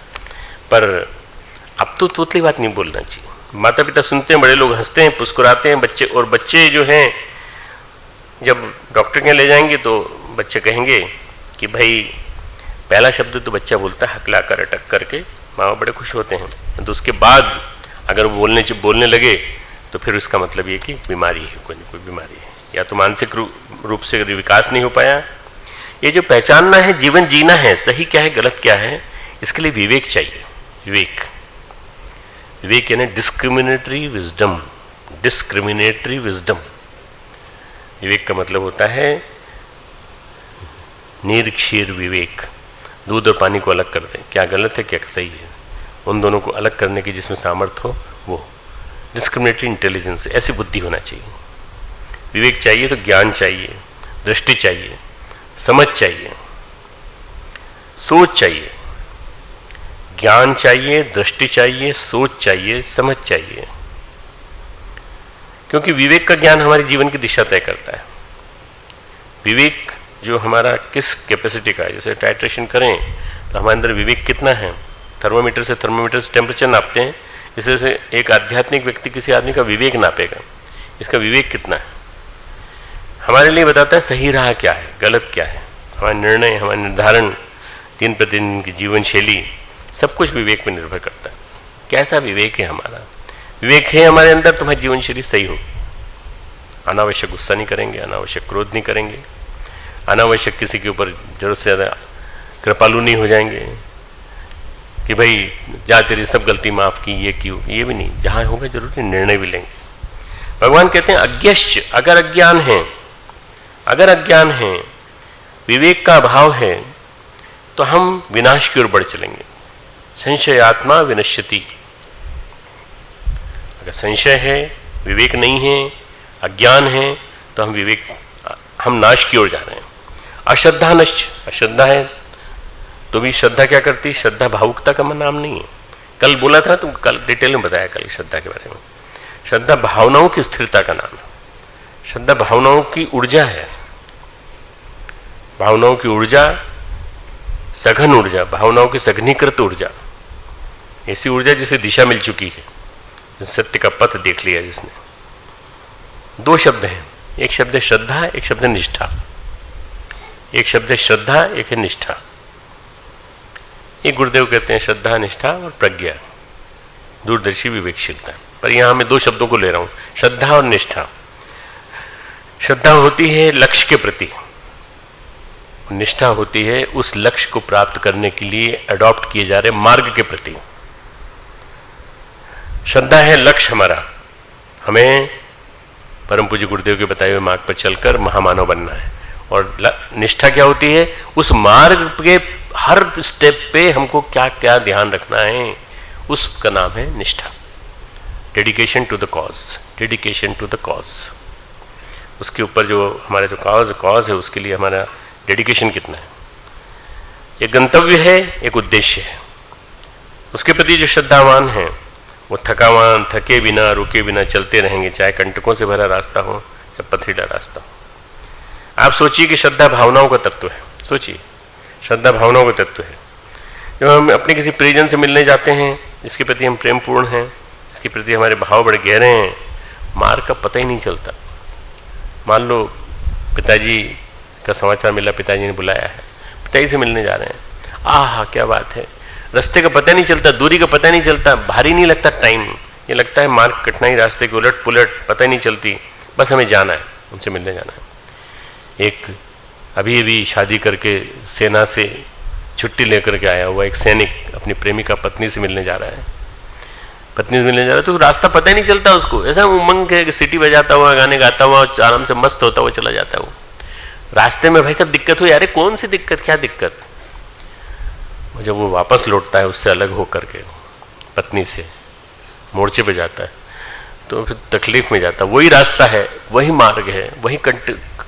पर अब तो तोतली बात नहीं बोलना चाहिए। माता पिता सुनते हैं, बड़े लोग हंसते हैं, मुस्कुराते हैं बच्चे, और बच्चे जो हैं जब डॉक्टर के ले जाएंगे तो बच्चे कहेंगे कि भाई पहला शब्द तो बच्चा बोलता है हकला कर अटक करके, माँ बाप बड़े खुश होते हैं। तो उसके बाद अगर वो बोलने लगे तो फिर उसका मतलब ये कि बीमारी है, कोई ना कोई बीमारी है, या तो मानसिक रूप से विकास नहीं हो पाया। ये जो पहचानना है, जीवन जीना है, सही क्या है गलत क्या है, इसके लिए विवेक चाहिए। विवेक यानी डिस्क्रिमिनेटरी विजडम, डिस्क्रिमिनेटरी विजडम। विवेक का मतलब होता है नीर क्षीर विवेक, दूध और पानी को अलग कर दें, क्या गलत है क्या सही है, उन दोनों को अलग करने की जिसमें सामर्थ्य हो, वो डिस्क्रिमिनेटरी इंटेलिजेंस, ऐसी बुद्धि होना चाहिए। विवेक चाहिए तो ज्ञान चाहिए, दृष्टि चाहिए, समझ चाहिए, सोच चाहिए। ज्ञान चाहिए, दृष्टि चाहिए, सोच चाहिए, समझ चाहिए, क्योंकि विवेक का ज्ञान हमारे जीवन की दिशा तय करता है। विवेक जो हमारा किस कैपेसिटी का है, जैसे टाइट्रेशन करें तो हमारे अंदर विवेक कितना है, थर्मोमीटर से टेम्परेचर नापते हैं, इससे से एक आध्यात्मिक व्यक्ति किसी आदमी का विवेक नापेगा, इसका विवेक कितना है, हमारे लिए बताता है सही राह क्या है, गलत क्या है, हमारे निर्णय, हमारे निर्धारण, दिन प्रतिदिन की जीवन शैली, सब कुछ विवेक पर निर्भर करता है। कैसा विवेक है हमारा? विवेक है हमारे अंदर तो हमारी जीवन शैली सही होगी। अनावश्यक गुस्सा नहीं करेंगे, अनावश्यक क्रोध नहीं करेंगे, अनावश्यक किसी के ऊपर जरूरत से ज़्यादा कृपालु नहीं हो जाएंगे कि भाई जा तेरी सब गलती माफ़ की, ये क्यों, ये भी नहीं, जहाँ होगा जरूर निर्णय भी लेंगे। भगवान कहते हैं अज्ञश्च, अगर अज्ञान है, विवेक का अभाव है, तो हम विनाश की ओर बढ़ चलेंगे। संशय आत्मा विनश्यति, अगर संशय है, विवेक नहीं है, अज्ञान है, तो हम नाश की ओर जा रहे हैं। अश्रद्धा नश्च, अश्रद्धा है तो भी श्रद्धा क्या करती? श्रद्धा भावुकता का नाम नहीं है। कल बोला था ना, तुमको कल डिटेल में बताया कल श्रद्धा के बारे में। श्रद्धा भावनाओं की स्थिरता का नाम है, श्रद्धा भावनाओं की ऊर्जा है, भावनाओं की ऊर्जा, सघन ऊर्जा, भावनाओं की सघनीकृत ऊर्जा, ऐसी ऊर्जा जिसे दिशा मिल चुकी है, सत्य का पथ देख लिया जिसने। दो शब्द हैं, एक शब्द है श्रद्धा, एक शब्द है निष्ठा। एक शब्द है श्रद्धा, एक है निष्ठा। एक गुरुदेव कहते हैं श्रद्धा, निष्ठा और प्रज्ञा, दूरदर्शी विवेकशीलता। पर यहां मैं दो शब्दों को ले रहा हूं, श्रद्धा और निष्ठा। श्रद्धा होती है लक्ष्य के प्रति, निष्ठा होती है उस लक्ष्य को प्राप्त करने के लिए अडॉप्ट किए जा रहे मार्ग के प्रति। श्रद्धा है लक्ष्य हमारा, हमें परम पूज्य गुरुदेव के बताए हुए मार्ग पर चलकर महामानव बनना है। और निष्ठा क्या होती है? उस मार्ग के हर स्टेप पे हमको क्या क्या ध्यान रखना है, उसका नाम है Nishtha. Dedication to the cause, dedication to the cause. उसके ऊपर जो हमारे जो कॉज है उसके लिए हमारा डेडिकेशन कितना है। एक गंतव्य है, एक उद्देश्य है, उसके प्रति जो श्रद्धावान है वो थके बिना रुके बिना चलते रहेंगे, चाहे कंटकों से भरा रास्ता हो चाहे पथरीला रास्ता हो। आप सोचिए कि श्रद्धा भावनाओं का तत्व है, सोचिए श्रद्धा भावनाओं का तत्व है। जब हम अपने किसी परिजन से मिलने जाते हैं, इसके प्रति हम प्रेमपूर्ण हैं, इसके प्रति हमारे भाव बड़े गहरे हैं, मार्ग का पता ही नहीं चलता। मान लो पिताजी का समाचार मिला, पिताजी ने बुलाया है, पिताजी से मिलने जा रहे हैं, आहा क्या बात है, रास्ते का पता नहीं चलता, दूरी का पता नहीं चलता, भारी नहीं लगता टाइम, ये लगता है मार्ग कठिनाई, रास्ते की उलट पुलट पता ही नहीं चलती, बस हमें जाना है, उनसे मिलने जाना है। एक अभी अभी शादी करके सेना से छुट्टी लेकर के आया हुआ एक सैनिक अपनी प्रेमिका पत्नी से मिलने जा रहा है, पत्नी से मिलने जा रहा है, तो रास्ता पता ही नहीं चलता उसको, ऐसा उमंग है कि सीटी बजाता हुआ, गाने गाता हुआ, आराम से मस्त होता हुआ चला जाता है वो। रास्ते में भाई साहब दिक्कत हुई, अरे कौन सी दिक्कत, क्या दिक्कत। जब वो वापस लौटता है उससे अलग होकर के, पत्नी से मोर्चे पे जाता है, तो फिर तकलीफ में जाता है। वही रास्ता है, वही मार्ग है, वही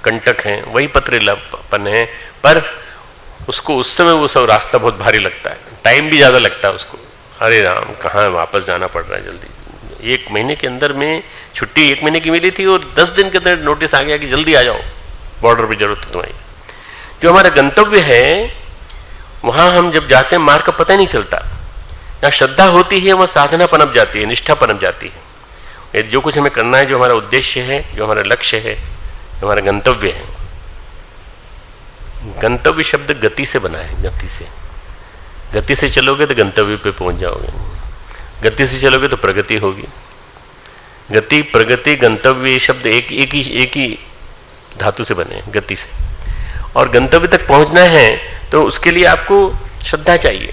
कंटक है, वही पथरीलापन है, पर उसको उस समय वो सब रास्ता बहुत भारी लगता है, टाइम भी ज़्यादा लगता है उसको। अरे राम, कहाँ वापस जाना पड़ रहा है जल्दी। 1 महीने के अंदर में छुट्टी 1 महीने की मिली थी और 10 दिन के अंदर नोटिस आ गया कि जल्दी आ जाओ, बॉर्डर पे जरूरत है तुम्हारी। जो हमारा गंतव्य है वहाँ हम जब जाते हैं मार्ग का पता ही नहीं चलता। जहाँ श्रद्धा होती है वहाँ साधना पनप जाती है, निष्ठा पनप जाती है। जो कुछ हमें करना है, जो हमारा उद्देश्य है, जो हमारा लक्ष्य है, जो हमारा गंतव्य है। गंतव्य शब्द गति से बना है, गति से। गति से चलोगे तो गंतव्य पे पहुंच जाओगे, गति से चलोगे तो प्रगति होगी। गति, प्रगति, गंतव्य, ये शब्द एक ही धातु से बने, गति से। और गंतव्य तक पहुंचना है तो उसके लिए आपको श्रद्धा चाहिए,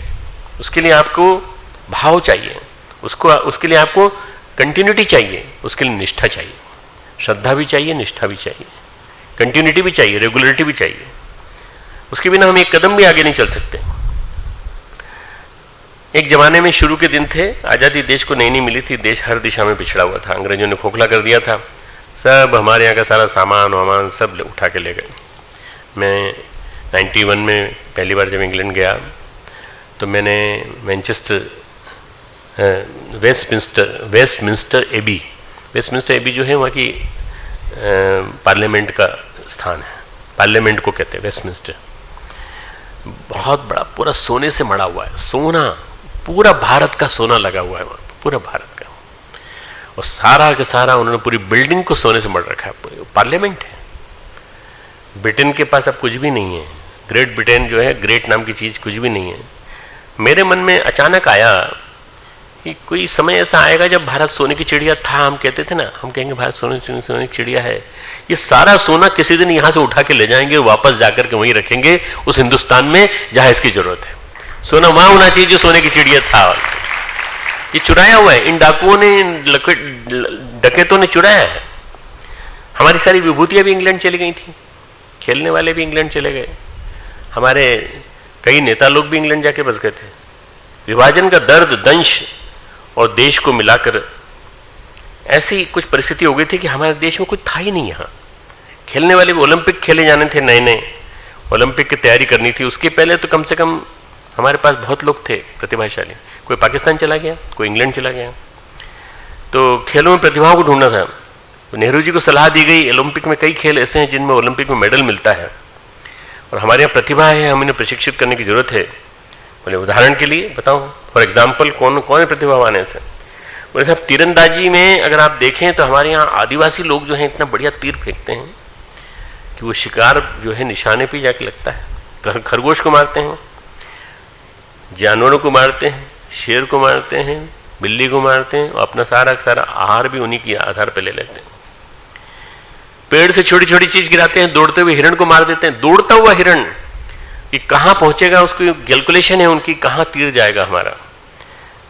उसके लिए आपको भाव चाहिए, उसके लिए आपको कंटिन्यूटी चाहिए, उसके लिए निष्ठा चाहिए। श्रद्धा भी चाहिए, निष्ठा भी चाहिए, कंटिन्यूटी भी चाहिए, रेगुलरिटी भी चाहिए। उसके बिना हम एक कदम भी आगे नहीं चल सकते। एक जमाने में शुरू के दिन थे, आज़ादी देश को नई मिली थी, देश हर दिशा में पिछड़ा हुआ था, अंग्रेजों ने खोखला कर दिया था, सब हमारे यहाँ का सारा सामान वामान सब उठा के ले गए। मैं 91 में पहली बार जब इंग्लैंड गया तो मैंने वेस्टमिंस्टर एबी जो है वहाँ की पार्लियामेंट का स्थान है, पार्लियामेंट को कहते हैं वेस्टमिंस्टर। बहुत बड़ा, पूरा सोने से मड़ा हुआ है, सोना, पूरा भारत का सोना लगा हुआ है वहाँ, पूरा भारत का। और सारा के सारा उन्होंने पूरी बिल्डिंग को सोने से मड़ रखा है, पूरी पार्लियामेंट है। ब्रिटेन के पास अब कुछ भी नहीं है, ग्रेट ब्रिटेन जो है, ग्रेट नाम की चीज़ कुछ भी नहीं है। मेरे मन में अचानक आया कि कोई समय ऐसा आएगा जब भारत सोने की चिड़िया था, हम कहते थे ना, हम कहेंगे भारत सोने की चिड़िया है। ये सारा सोना किसी दिन यहाँ से उठा के ले जाएंगे, वापस जाकर के वहीं रखेंगे उस हिंदुस्तान में जहाँ इसकी जरूरत है। सोना वहाँ होना चाहिए जो सोने की चिड़िया था। ये चुराया हुआ है, इन डाकुओं ने, डकैतों ने चुराया है। हमारी सारी विभूतियाँ भी इंग्लैंड चली गई थी, खेलने वाले भी इंग्लैंड चले गए, हमारे कई नेता लोग भी इंग्लैंड जाके बस गए थे। विभाजन का दर्द, दंश और देश को मिलाकर ऐसी कुछ परिस्थिति हो गई थी कि हमारे देश में कुछ था ही नहीं। यहाँ खेलने वाले भी, ओलंपिक खेले जाने थे, नए नए ओलंपिक की तैयारी करनी थी। उसके पहले तो कम से कम हमारे पास बहुत लोग थे प्रतिभाशाली। कोई पाकिस्तान चला गया, कोई इंग्लैंड चला गया, तो खेलों में प्रतिभाओं को ढूंढना था। तो नेहरू जी को सलाह दी गई, ओलंपिक में कई खेल ऐसे हैं जिनमें ओलंपिक में मेडल मिलता है और हमारे यहाँ प्रतिभा है, हमें इन्हें प्रशिक्षित करने की जरूरत है। बोले उदाहरण के लिए बताओ, फॉर एग्जाम्पल कौन कौन प्रतिभावान है ऐसे? बोले साहब तीरंदाजी में अगर आप देखें तो हमारे यहाँ आदिवासी लोग जो हैं इतना बढ़िया तीर फेंकते हैं कि वो शिकार जो है निशाने पे जाके लगता है। खरगोश को मारते हैं, जानवरों को मारते हैं, शेर को मारते हैं, बिल्ली को मारते हैं और अपना सारा सारा आहार भी उन्हीं के आधार पर ले लेते हैं। पेड़ से छोटी छोटी चीज गिराते हैं, दौड़ते हुए हिरण को मार देते हैं। दौड़ता हुआ हिरण कि कहाँ पहुंचेगा, उसकी कैलकुलेशन है उनकी, कहाँ तीर जाएगा हमारा।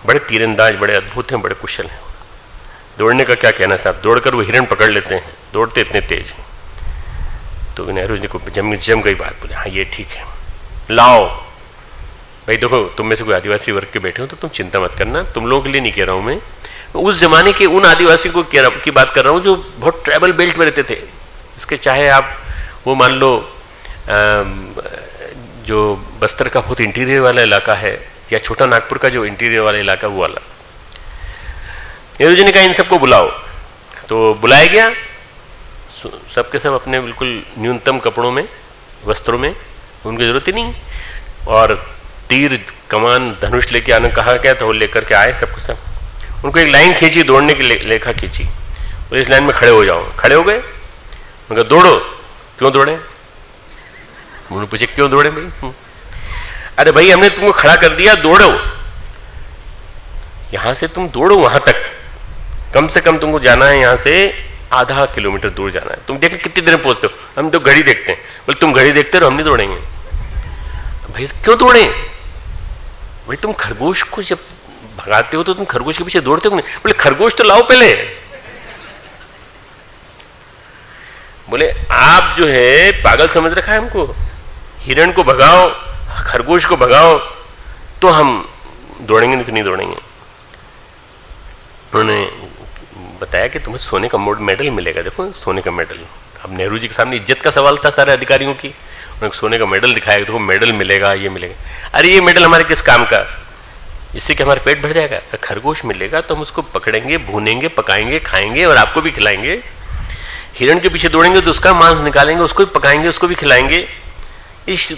बड़े तीरंदाज, बड़े अद्भुत हैं, बड़े कुशल हैं। दौड़ने का क्या कहना साहब, दौड़कर वो हिरण पकड़ लेते हैं, दौड़ते इतने तेज। तो नेहरू जी को जम गई बात, बोले हाँ ये ठीक है, लाओ भाई देखो तुम में से कोई आदिवासी वर्ग के बैठे हो तो तुम चिंता मत करना, तुम लोगों के लिए नहीं कह रहा हूँ मैं, उस जमाने के उन आदिवासी को की बात कर रहा हूँ जो बहुत ट्राइबल बेल्ट में रहते थे, इसके चाहे आप वो मान लो जो बस्तर का बहुत इंटीरियर वाला इलाका है या छोटा नागपुर का जो इंटीरियर वाला इलाका वो वाला, नेहरू जी ने कहा इन सबको बुलाओ, तो बुलाया गया। सबके सब अपने बिल्कुल न्यूनतम कपड़ों में, वस्त्रों में, उनकी जरूरत ही नहीं, और तीर कमान धनुष लेके आने कहा गया तो वो लेकर के आए सबको सब। उनको एक लाइन खींची, दौड़ने की लेखा खींची, और इस लाइन में खड़े हो जाओ। खड़े हो गए, उनका दौड़ो। क्यों दौड़े? उन्होंने पूछे क्यों दौड़े भाई? अरे भाई हमने तुमको खड़ा कर दिया, दौड़ो, यहां से तुम दौड़ो वहां तक, कम से कम तुमको जाना है यहां से आधा किलोमीटर दूर जाना है। तुम देखो कितनी देर में पहुंचते हो? हम तो घड़ी देखते हैं। बोले तुम घड़ी देखते रहो, हम नहीं दौड़ेंगे। भाई क्यों दौड़े? भाई तुम खरगोश को जब भगाते हो तो तुम खरगोश के पीछे दौड़ते हो नहीं? बोले खरगोश तो लाओ पहले। बोले आप जो है पागल समझ रखा है हमको, हिरण को भगाओ, खरगोश को भगाओ तो हम दौड़ेंगे, नहीं तो नहीं दौड़ेंगे। उन्होंने बताया कि तुम्हें सोने का मेडल मिलेगा। देखो सोने का मेडल, अब नेहरू जी के सामने इज्जत का सवाल था सारे अधिकारियों की। उन्होंने सोने का मेडल दिखाया, देखो मेडल मिलेगा, ये मिलेगा। अरे ये मेडल हमारे किस काम का? इससे कि हमारा पेट भर जाएगा। खरगोश मिलेगा तो हम उसको पकड़ेंगे, भूनेंगे, पकाएंगे, खाएंगे और आपको भी खिलाएंगे। हिरण के पीछे दौड़ेंगे तो उसका मांस निकालेंगे, उसको भी पकाएंगे, उसको भी खिलाएंगे। इस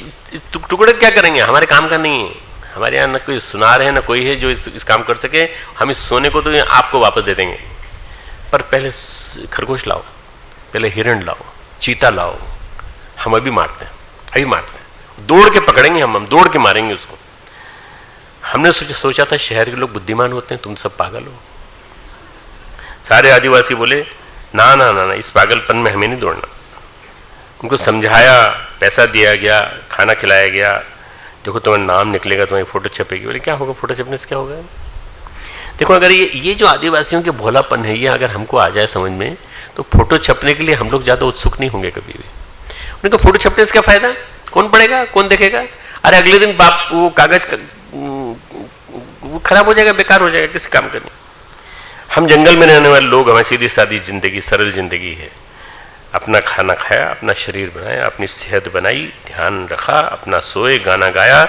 टुकड़े क्या करेंगे? हमारे काम का नहीं है। हमारे यहाँ न कोई सुनार है, न कोई है जो इस काम कर सके। हम इस सोने को तो आपको वापस दे देंगे, पर पहले खरगोश लाओ, पहले हिरण लाओ, चीता लाओ, हम अभी मारते हैं, अभी मारते हैं, दौड़ के पकड़ेंगे, हम दौड़ के मारेंगे उसको। हमने सोचा था शहर के लोग बुद्धिमान होते हैं, तुम सब पागल हो। सारे आदिवासी बोले ना ना ना ना, इस पागलपन में हमें नहीं दौड़ना। उनको समझाया, पैसा दिया गया, खाना खिलाया गया। देखो तुम्हारा नाम निकलेगा, तुम्हारी फोटो छपेगी। बोले क्या होगा फोटो छपने से, क्या होगा? देखो अगर ये जो आदिवासियों के भोलापन है, ये अगर हमको आ जाए समझ में, तो फोटो छपने के लिए हम लोग ज़्यादा उत्सुक नहीं होंगे कभी भी। उनका फोटो छपने से क्या फायदा? कौन पढ़ेगा, कौन देखेगा? अरे अगले दिन बाप वो कागज वो खराब हो जाएगा, बेकार हो जाएगा, किसी काम का नहीं। हम जंगल में रहने वाले लोग, हमारी सीधी सादी जिंदगी, सरल जिंदगी है। अपना खाना खाया, अपना शरीर बनाया, अपनी सेहत बनाई, ध्यान रखा, अपना सोए, गाना गाया।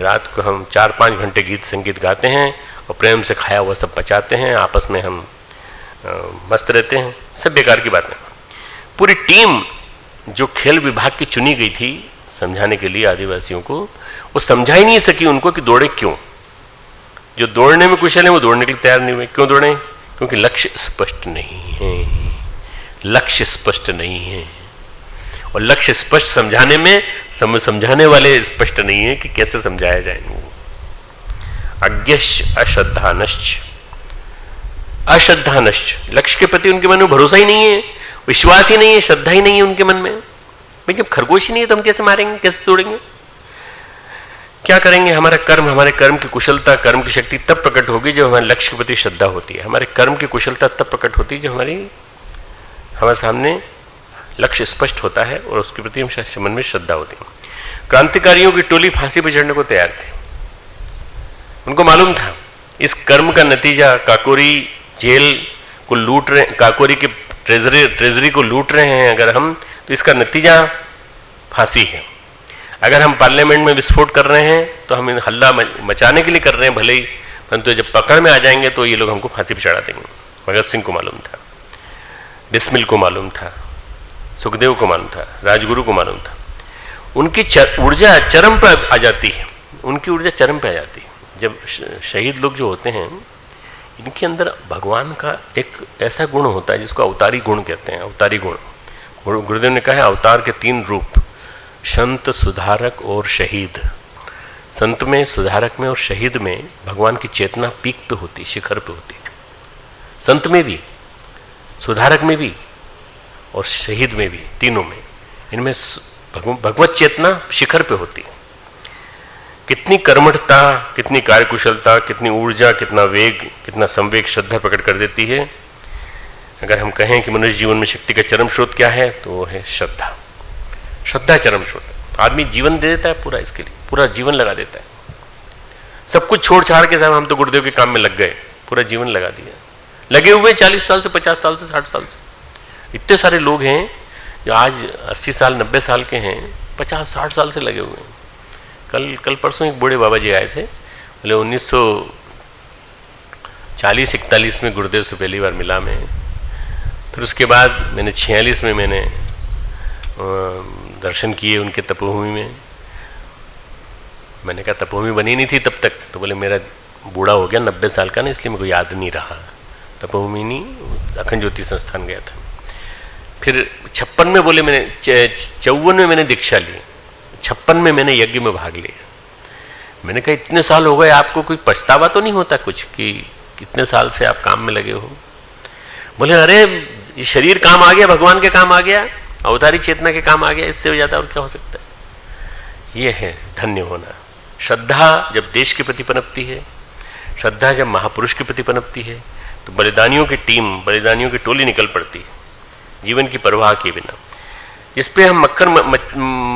रात को हम 4-5 घंटे गीत संगीत गाते हैं और प्रेम से खाया हुआ सब पचाते हैं, आपस में हम मस्त रहते हैं। सब बेकार की बातें। पूरी टीम जो खेल विभाग की चुनी गई थी समझाने के लिए आदिवासियों को, वो समझा ही नहीं सकी उनको कि दौड़े क्यों। जो दौड़ने में कुशल है वो दौड़ने के लिए तैयार नहीं हुए। क्यों दौड़े? क्योंकि लक्ष्य स्पष्ट नहीं है, लक्ष्य स्पष्ट नहीं है। और लक्ष्य स्पष्ट समझाने में समझाने वाले स्पष्ट नहीं है कि कैसे समझाया जाए। अज्ञश्च अश्रद्धानश्च, अश्रद्धानश्च, लक्ष्य के प्रति उनके मन में भरोसा ही नहीं है, विश्वास ही नहीं है, श्रद्धा ही नहीं है उनके मन में। भाई जब खरगोश ही नहीं है तो हम कैसे मारेंगे, कैसे तोड़ेंगे? क्या करेंगे? हमारा कर्म, हमारे कर्म की कुशलता, कर्म की शक्ति तब प्रकट होगी जब हमारे लक्ष्य के प्रति श्रद्धा होती है। हमारे कर्म की कुशलता तब प्रकट होती है जब हमारे सामने लक्ष्य स्पष्ट होता है और उसके प्रति हम मन में श्रद्धा होती है। क्रांतिकारियों की टोली फांसी पर चढ़ने को तैयार थी। उनको मालूम था इस कर्म का नतीजा, काकोरी जेल को लूट रहे, काकोरी के ट्रेजरी को लूट रहे हैं अगर हम, तो इसका नतीजा फांसी है। अगर हम पार्लियामेंट में विस्फोट कर रहे हैं तो हम हल्ला मचाने के लिए कर रहे हैं भले ही, परंतु जब पकड़ में आ जाएंगे तो ये लोग हमको फांसी पर चढ़ा देंगे। भगत सिंह को मालूम था, बिस्मिल को मालूम था, सुखदेव को मालूम था, राजगुरु को मालूम था। उनकी ऊर्जा चरम पर आ जाती है, उनकी ऊर्जा चरम पे आ जाती है जब शहीद लोग जो होते हैं, इनके अंदर भगवान का एक ऐसा गुण होता है जिसको अवतारी गुण कहते हैं। अवतारी गुण, गुरुदेव ने कहा है अवतार के 3 रूप, संत, सुधारक और शहीद। संत में, सुधारक में और शहीद में भगवान की चेतना पीक पे होती, शिखर पे होती। संत में भी, सुधारक में भी और शहीद में भी, तीनों में इनमें भगवत चेतना शिखर पे होती। कितनी कर्मठता, कितनी कार्यकुशलता, कितनी ऊर्जा, कितना वेग, कितना संवेग श्रद्धा प्रकट कर देती है। अगर हम कहें कि मनुष्य जीवन में शक्ति का चरम स्रोत क्या है तो वो है श्रद्धा। श्रद्धा चरम स्रोत। आदमी जीवन दे देता है पूरा, इसके लिए पूरा जीवन लगा देता है। सब कुछ छोड़ छाड़ के साहब हम तो गुरुदेव के काम में लग गए, पूरा जीवन लगा दिया। लगे हुए 40 साल से, 50 साल से, 60 साल से। इतने सारे लोग हैं जो आज 80 साल 90 साल के हैं 50-60 साल से लगे हुए हैं। कल परसों एक बूढ़े बाबा जी आए थे, बोले 1940-41 में गुरुदेव से पहली बार मिला मैं। फिर उसके बाद मैंने 46 में मैंने दर्शन किए उनके तपोभूमि में। मैंने कहा तपोभूमि बनी नहीं थी तब तक, तो बोले मेरा बूढ़ा हो गया 90 साल का ना, इसलिए मेरे को याद नहीं रहा। तपोभूमि नहीं, अखंड ज्योति संस्थान गया था। फिर 56 में बोले मैंने 54 में मैंने दीक्षा ली, 56 में मैंने यज्ञ में भाग लिया। मैंने कहा इतने साल हो गए, आपको कोई पछतावा तो नहीं होता कुछ कि कितने साल से आप काम में लगे हो? बोले अरे ये शरीर काम आ गया, भगवान के काम आ गया, अवतारी चेतना के काम आ गया, इससे ज़्यादा और क्या हो सकता है? ये है धन्य होना। श्रद्धा जब देश के प्रति पनपती है, श्रद्धा जब महापुरुष के प्रति पनपती है, तो बलिदानियों की टीम, बलिदानियों की टोली निकल पड़ती है जीवन की परवाह किए बिना। जिस पे हम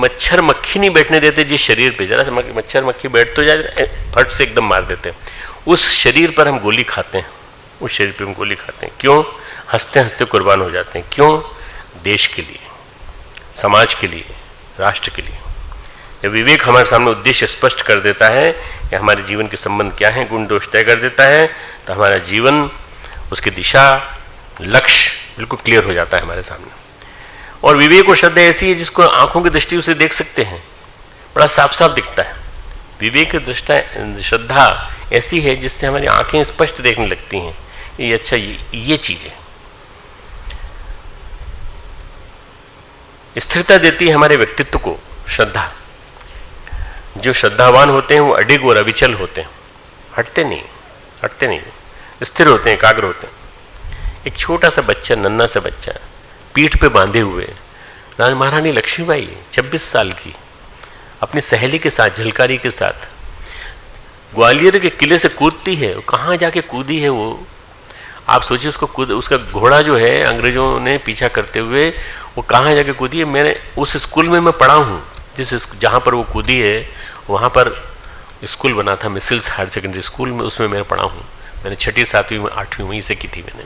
मच्छर मक्खी नहीं बैठने देते, जिस शरीर पे जरा सा मच्छर मक्खी बैठ तो जाए, फट से एकदम मार देते हैं, उस शरीर पर हम गोली खाते हैं, उस शरीर पे हम गोली खाते हैं। क्यों? हंसते हंसते कुर्बान हो जाते हैं। क्यों? देश के लिए, समाज के लिए, राष्ट्र के लिए। जब विवेक हमारे सामने उद्देश्य स्पष्ट कर देता है कि हमारे जीवन के संबंध क्या हैं, गुण दोष तय कर देता है, तो हमारा जीवन, उसकी दिशा, लक्ष्य बिल्कुल क्लियर हो जाता है हमारे सामने। और विवेक और श्रद्धा ऐसी है जिसको आंखों की दृष्टि से देख सकते हैं, बड़ा साफ साफ दिखता है। विवेक की दृष्टा श्रद्धा ऐसी है जिससे हमारी आंखें स्पष्ट देखने लगती हैं, ये अच्छा ये चीज़ है। स्थिरता देती है हमारे व्यक्तित्व को श्रद्धा। जो श्रद्धावान होते हैं वो अडिग और अविचल होते हैं, हटते नहीं, स्थिर होते हैं, एकाग्र होते हैं। एक छोटा सा बच्चा, नन्हा सा बच्चा, पीठ पे बांधे हुए, महारानी लक्ष्मीबाई 26 साल की, अपनी सहेली के साथ, झलकारी के साथ ग्वालियर के किले से कूदती है। कहाँ जाके कूदी है वो, आप सोचिए। उसका घोड़ा जो है अंग्रेजों ने पीछा करते हुए, वो कहाँ जाके कूदी है। मैंने उस स्कूल में मैं पढ़ा हूँ जहाँ पर वो कूदी है, वहाँ पर स्कूल बना था, मिसिल्स हायर सेकेंडरी स्कूल में, उसमें मैं पढ़ा हूँ। मैंने 6ठी 7वीं 8वीं वहीं से की थी मैंने।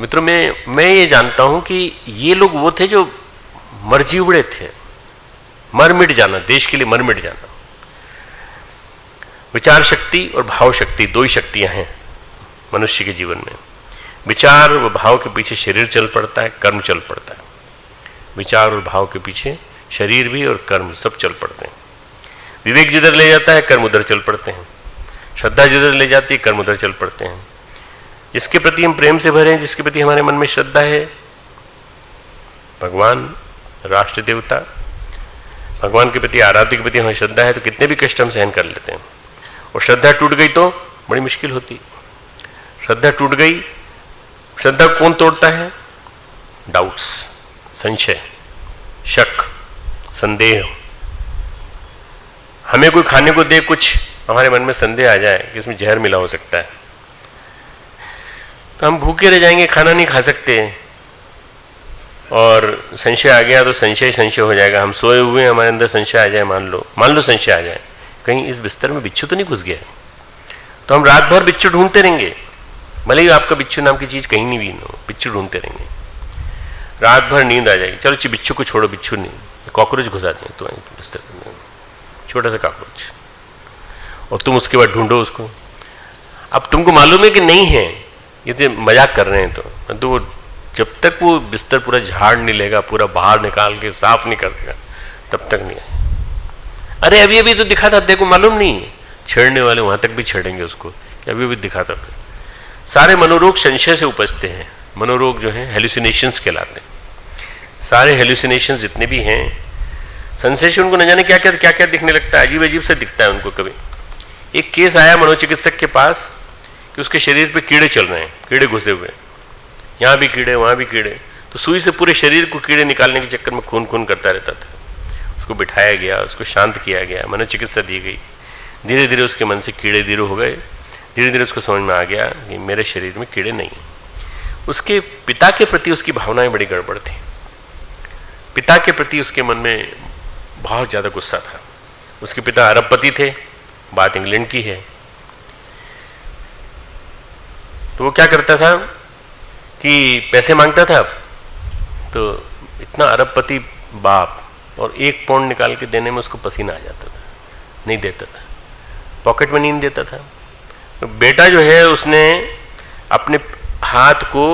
मित्रों, मैं ये जानता हूँ कि ये लोग वो थे जो मरजीवड़े थे, मर मिट जाना, देश के लिए मर मिट जाना। विचार शक्ति और भाव शक्ति, दो ही शक्तियाँ हैं मनुष्य के जीवन में। विचार व भाव के पीछे शरीर चल पड़ता है, कर्म चल पड़ता है। विचार और भाव के पीछे शरीर भी और कर्म सब चल पड़ते हैं। विवेक जिधर ले जाता है, कर्म उधर चल पड़ते हैं। श्रद्धा जिधर ले जाती है, कर्म उधर चल पड़ते हैं। जिसके प्रति हम प्रेम से भरे हैं, जिसके प्रति हमारे मन में श्रद्धा है, भगवान, राष्ट्र देवता, भगवान के प्रति, आराध्य के प्रति हमें श्रद्धा है, तो कितने भी कष्ट हम सहन कर लेते हैं। और श्रद्धा टूट गई तो बड़ी मुश्किल होती। श्रद्धा टूट गई, श्रद्धा कौन तोड़ता है? डाउट्स, संशय, शक, संदेह। हमें कोई खाने को दे, कुछ हमारे मन में संदेह आ जाए कि इसमें जहर मिला हो सकता है, तो हम भूखे रह जाएंगे, खाना नहीं खा सकते। और संशय आ गया तो संशय हो जाएगा। हम सोए हुए हैं, हमारे अंदर संशय आ जाए, मान लो संशय आ जाए, कहीं इस बिस्तर में बिच्छू तो नहीं घुस गया, तो हम रात भर बिच्छू ढूंढते रहेंगे। भले ही आपका बिच्छू नाम की चीज़ कहीं नहीं भी हो, बिच्छू ढूंढते रहेंगे, रात भर नींद आ जाएगी। चलो बिच्छू को छोड़ो, बिच्छू नहीं, कॉकरोच घुसा दें तो बिस्तर में, छोटा सा कॉकरोच, और तुम उसके बाद ढूंढो उसको। अब तुमको मालूम है कि नहीं है, ये तो मजाक कर रहे हैं, तो वो जब तक वो बिस्तर पूरा झाड़ नहीं लेगा, पूरा बाहर निकाल के साफ नहीं कर देगा, तब तक नहीं आए। अरे अभी अभी तो दिखा था, देखो मालूम नहीं है। छेड़ने वाले वहां तक भी छेड़ेंगे उसको कि अभी अभी दिखा था। सारे मनोरोग संशय से उपजते हैं। मनोरोग जो हैं हेलुसिनेशंस कहलाते हैं। सारे हेलुसिनेशंस जितने भी हैं, संशय से उनको न जाने क्या क्या दिखने लगता है, अजीब अजीब से दिखता है उनको। कभी एक केस आया मनोचिकित्सक के पास कि उसके शरीर पे कीड़े चल रहे हैं, कीड़े घुसे हुए, यहाँ भी कीड़े वहाँ भी कीड़े। तो सुई से पूरे शरीर को कीड़े निकालने के चक्कर में खून करता रहता था। उसको बिठाया गया, उसको शांत किया गया, मनोचिकित्सा दी गई। धीरे धीरे उसके मन से कीड़े दूर हो गए। धीरे धीरे उसको समझ में आ गया कि मेरे शरीर में कीड़े नहीं। उसके पिता के प्रति उसकी भावनाएं बड़ी गड़बड़ थी। पिता के प्रति उसके मन में बहुत ज़्यादा गुस्सा था। उसके पिता अरबपति थे, बात इंग्लैंड की है। तो वो क्या करता था कि पैसे मांगता था, तो इतना अरबपति बाप, और 1 पाउंड निकाल के देने में उसको पसीना आ जाता था, नहीं देता था, पॉकेट मनी नहीं देता था। तो बेटा जो है उसने अपने हाथ को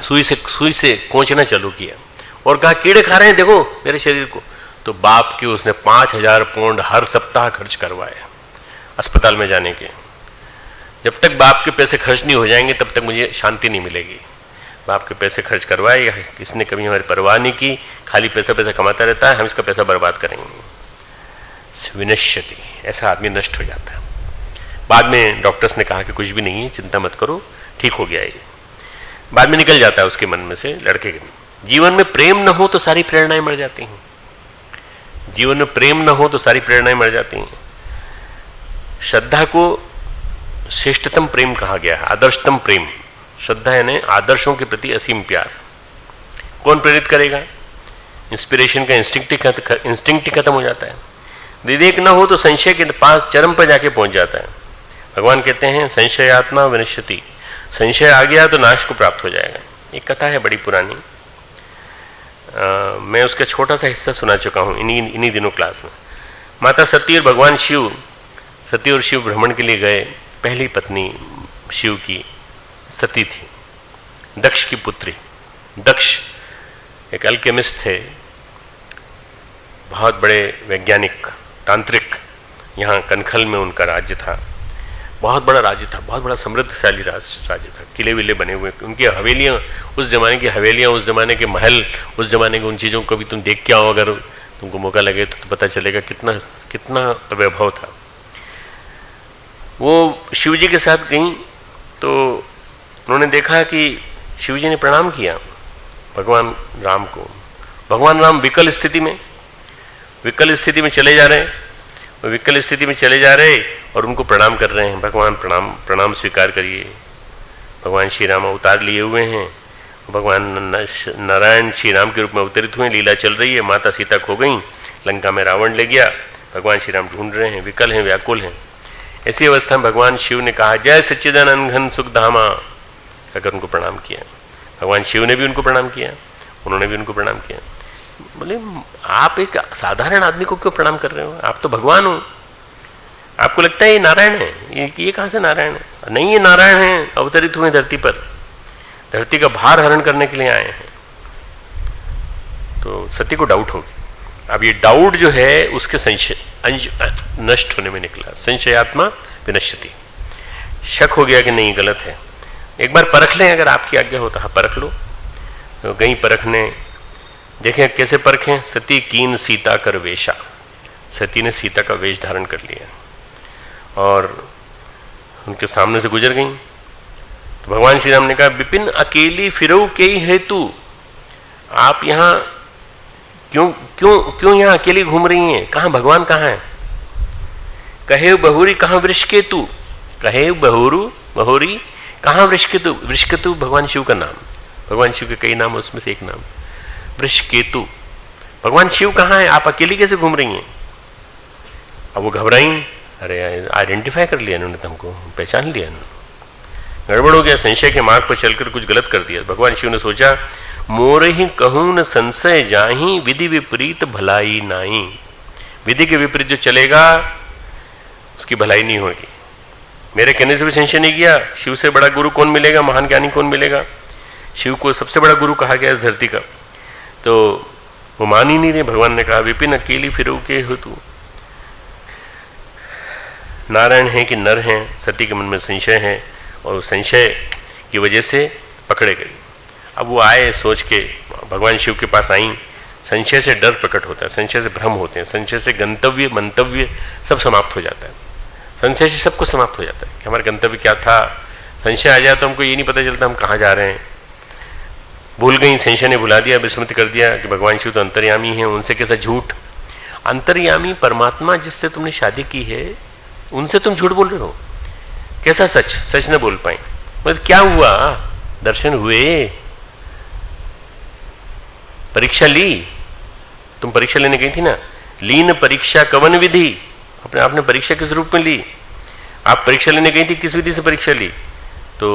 सुई से कोंचना चालू किया और कहा कीड़े खा रहे हैं देखो मेरे शरीर को। तो बाप के उसने 5000 पाउंड हर सप्ताह खर्च करवाए अस्पताल में जाने के। जब तक बाप के पैसे खर्च नहीं हो जाएंगे तब तक मुझे शांति नहीं मिलेगी। बाप के पैसे खर्च करवाए, इसने कभी हमारी परवाह नहीं की, खाली पैसा कमाता रहता है, हम इसका पैसा बर्बाद करेंगे। विनश्यति, ऐसा आदमी नष्ट हो जाता है। बाद में डॉक्टर्स ने कहा कि कुछ भी नहीं है, चिंता मत करो, ठीक हो गया ये। बाद में निकल जाता है उसके मन में से, लड़के के। जीवन में प्रेम न हो तो सारी प्रेरणाएं मर जाती हैं। जीवन में प्रेम न हो तो सारी प्रेरणाएं मर जाती हैं। श्रद्धा को श्रेष्ठतम प्रेम कहा गया है, आदर्शतम प्रेम। श्रद्धा यानी आदर्शों के प्रति असीम प्यार। कौन प्रेरित करेगा? इंस्पिरेशन का इंस्टिंक्ट खत्म हो जाता है। विवेक न हो तो संशय के पास चरम पर जाके पहुंच जाता है। भगवान कहते हैं संशयात्मा विनश्यति, संशय आ गया तो नाश को प्राप्त हो जाएगा। एक कथा है बड़ी पुरानी, मैं उसका छोटा सा हिस्सा सुना चुका हूँ इन्हीं दिनों क्लास में। माता सती और भगवान शिव, सती और शिव भ्रमण के लिए गए। पहली पत्नी शिव की सती थी, दक्ष की पुत्री। दक्ष एक अल्केमिस्ट थे, बहुत बड़े वैज्ञानिक, तांत्रिक। यहाँ कनखल में उनका राज्य था, बहुत बड़ा राज्य था, बहुत बड़ा समृद्धशाली राज्य था। किले विले बने हुए, उनकी हवेलियाँ, उस ज़माने की हवेलियाँ, उस ज़माने के महल, उस ज़माने के उन चीज़ों को भी तुम देख के आओ, अगर तुमको मौका लगे तो पता चलेगा कितना वैभव था। वो शिव जी के साथ गईं तो उन्होंने देखा कि शिव जी ने प्रणाम किया भगवान राम को। भगवान राम विकल स्थिति में चले जा रहे हैं, विकल स्थिति में चले जा रहे और उनको प्रणाम कर रहे हैं। भगवान प्रणाम स्वीकार करिए। भगवान श्री राम अवतार लिए हुए हैं, भगवान नारायण श्री राम के रूप में अवतरित हुए, लीला चल रही है। माता सीता खो गई, लंका में रावण ले गया, भगवान श्री राम ढूंढ रहे हैं, विकल हैं, व्याकुल हैं। ऐसी अवस्था में भगवान शिव ने कहा जय सच्चिदानंद घन सुख धामा, कहकर उनको प्रणाम किया। भगवान शिव ने भी उनको प्रणाम किया, उन्होंने भी उनको प्रणाम किया। बोले आप एक साधारण आदमी को क्यों प्रणाम कर रहे हो? आप तो भगवान हो, आपको लगता है ये नारायण है? ये कहाँ से नारायण है? नहीं, ये नारायण हैं, अवतरित हुए धरती पर, धरती का भार हरण करने के लिए आए हैं। तो सती को डाउट हो गया। अब ये डाउट जो है उसके संशय नष्ट होने में निकला। संशयात्मा विनश्यति, शक हो गया कि नहीं गलत है। एक बार परख लें, अगर आपकी आज्ञा हो तो हाँ परख लो। तो गई परखने, देखें कैसे परखें। सती कीन सीता कर वेशा, सती ने सीता का वेश धारण कर लिया और उनके सामने से गुजर गई। तो भगवान श्री राम ने कहा विपिन अकेली फिरऊ के ही हेतु, आप यहाँ क्यों यहाँ अकेली घूम रही हैं? कहाँ भगवान कहाँ है? कहे बहुरी कहाँ वृषकेतु, कहे बहुरी कहाँ वृषकेतु। वृषकेतु भगवान शिव का नाम, भगवान शिव के कई नाम, उसमें से एक नाम वृषकेतु। भगवान शिव कहाँ है? आप अकेली कैसे घूम रही हैं? अब वो घबराई, अरे आइडेंटिफाई कर लिया इन्होंने, तुमको पहचान लिया इन्होंने, गड़बड़ हो गया, संशय के मार्ग पर चलकर कुछ गलत कर दिया। भगवान शिव ने सोचा मोर ही कहूँ न संशय जाही, विधि विपरीत भलाई नाही। विधि के विपरीत जो चलेगा उसकी भलाई नहीं होगी। मेरे कहने से भी संशय नहीं किया। शिव से बड़ा गुरु कौन मिलेगा, महान ज्ञानी कौन मिलेगा? शिव को सबसे बड़ा गुरु कहा गया इस धरती का। तो वो मान ही नहीं रहे। भगवान ने कहा विपिन अकेली फिरो के हो तू, नारायण है कि नर हैं? सती के मन में संशय है और संशय की वजह से पकड़े गई। अब वो आए सोच के, भगवान शिव के पास आई। संशय से डर प्रकट होता है, संशय से भ्रम होते हैं, संशय से गंतव्य मंतव्य सब समाप्त हो जाता है। संशय से सब कुछ समाप्त हो जाता है कि हमारा गंतव्य क्या था। संशय आ जाए तो हमको ये नहीं पता चलता हम कहाँ जा रहे हैं। भूल गई, संशय ने भुला दिया, विस्मृत कर दिया कि भगवान शिव तो अंतर्यामी हैं, उनसे कैसा झूठ। अंतर्यामी परमात्मा जिससे तुमने शादी की है उनसे तुम झूठ बोल रहे हो, कैसा सच? सच न बोल पाए मतलब क्या हुआ? दर्शन हुए, परीक्षा ली, तुम परीक्षा लेने गई थी ना, लीन परीक्षा कवन विधि, अपने आपने परीक्षा किस रूप में ली? आप परीक्षा लेने गई थी, किस विधि से परीक्षा ली? तो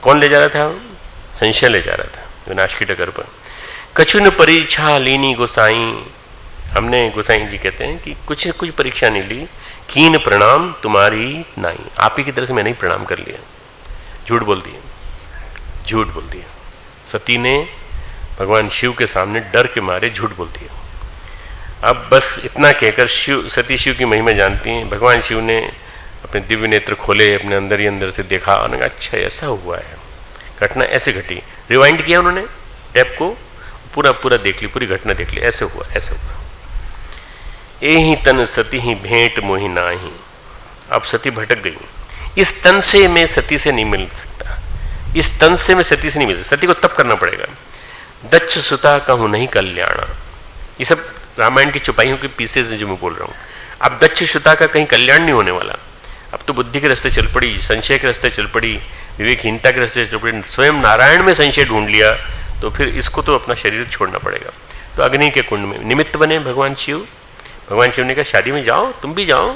कौन ले जा रहा था? संशय ले जा रहा था विनाश की डगर पर। कछुन परीक्षा लीनी गोसाई, हमने गोसाई जी कहते हैं कि कुछ परीक्षा नहीं ली, कीन प्रणाम तुम्हारी नाई, आप ही की तरह से मैंने ही प्रणाम कर लिया। झूठ बोल दिया, झूठ बोल दिया। सती ने भगवान शिव के सामने डर के मारे झूठ बोल दिया। अब बस इतना कहकर सती शिव की महिमा जानती हैं। भगवान शिव ने अपने दिव्य नेत्र खोले, अपने अंदर ही अंदर से देखा, उन्होंने कहा अच्छा ऐसा हुआ है, घटना ऐसे घटी। रिवाइंड किया उन्होंने टैप को, पूरा देख ली, पूरी घटना देख ली, ऐसे हुआ ऐसे हुआ। एहि तन सती ही भेंट मोहि नाही, अब सती भटक गई। इस तन से मैं सती से नहीं मिल सकता, इस तन से मैं सती से नहीं मिल सकता, सती को तप करना पड़ेगा। दक्ष सुता कहूँ नहीं कल्याण, ये सब रामायण की छुपाइयों के पीसेज जो मैं बोल रहा हूँ। अब दक्ष सुता का कहीं कल्याण नहीं होने वाला। अब तो बुद्धि के रास्ते चल पड़ी, संशय के रास्ते चल पड़ी, विवेकहीनता के रास्ते चल पड़ी, स्वयं नारायण में संशय ढूंढ लिया, तो फिर इसको तो अपना शरीर छोड़ना पड़ेगा। तो अग्नि के कुंड में निमित्त बने भगवान शिव। भगवान शिव ने कहा शादी में जाओ, तुम भी जाओ,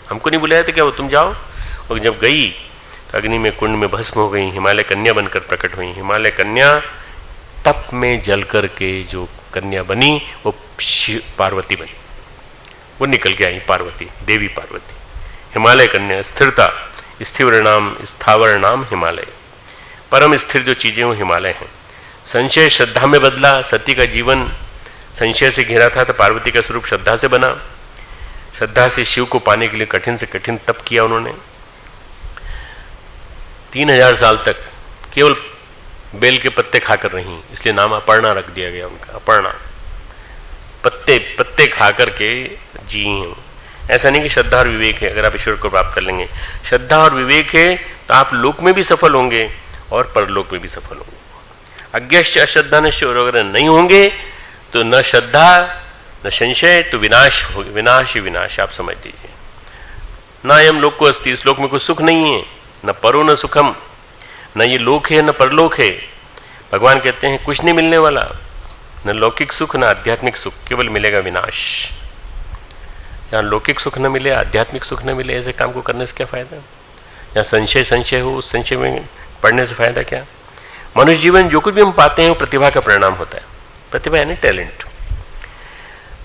हमको नहीं बुलाया तो क्या वो, तुम जाओ। और जब गई तो अग्नि में कुंड में भस्म हो गई, हिमालय कन्या बनकर प्रकट हुई। हिमालय कन्या तप में जल कर के जो कन्या बनी वो पार्वती बनी, वो निकल के आई पार्वती, देवी पार्वती। हिमालय कन्या स्थिरता, स्थावर नाम हिमालय, परम स्थिर जो चीज़ें वो हिमालय हैं। संशय श्रद्धा में बदला, सती का जीवन संशय से घिरा था, तो पार्वती का स्वरूप श्रद्धा से बना। श्रद्धा से शिव को पाने के लिए कठिन से कठिन तप किया उन्होंने। 3000 साल तक केवल बेल के पत्ते खाकर रही, इसलिए नाम अपर्णा रख दिया गया उनका, अपर्णा। पत्ते खा करके जी हैं। ऐसा नहीं कि श्रद्धा और विवेक है, अगर आप ईश्वर को प्राप्त कर लेंगे, श्रद्धा और विवेक है तो आप लोक में भी सफल होंगे और परलोक में भी सफल होंगे। अज्ञश्च अश्रद्धा नश्च, और अगर नहीं होंगे तो न श्रद्धा न संशय, तो विनाश हो, विनाश ही विनाश, आप समझ लीजिए। न यम लोक को अस्ति, इस लोक में कोई सुख नहीं है, न परो न सुखम, न ये लोक है न परलोक है। भगवान कहते हैं कुछ नहीं मिलने वाला, न लौकिक सुख न आध्यात्मिक सुख, केवल मिलेगा विनाश। यहाँ लौकिक सुख न मिले, आध्यात्मिक सुख न मिले, ऐसे काम को करने से क्या फायदा। यहाँ संशय हो, उस संशय में पढ़ने से फायदा क्या। मनुष्य जीवन जो कुछ भी हम पाते हैं वो प्रतिभा का परिणाम होता है। प्रतिभा यानी टैलेंट।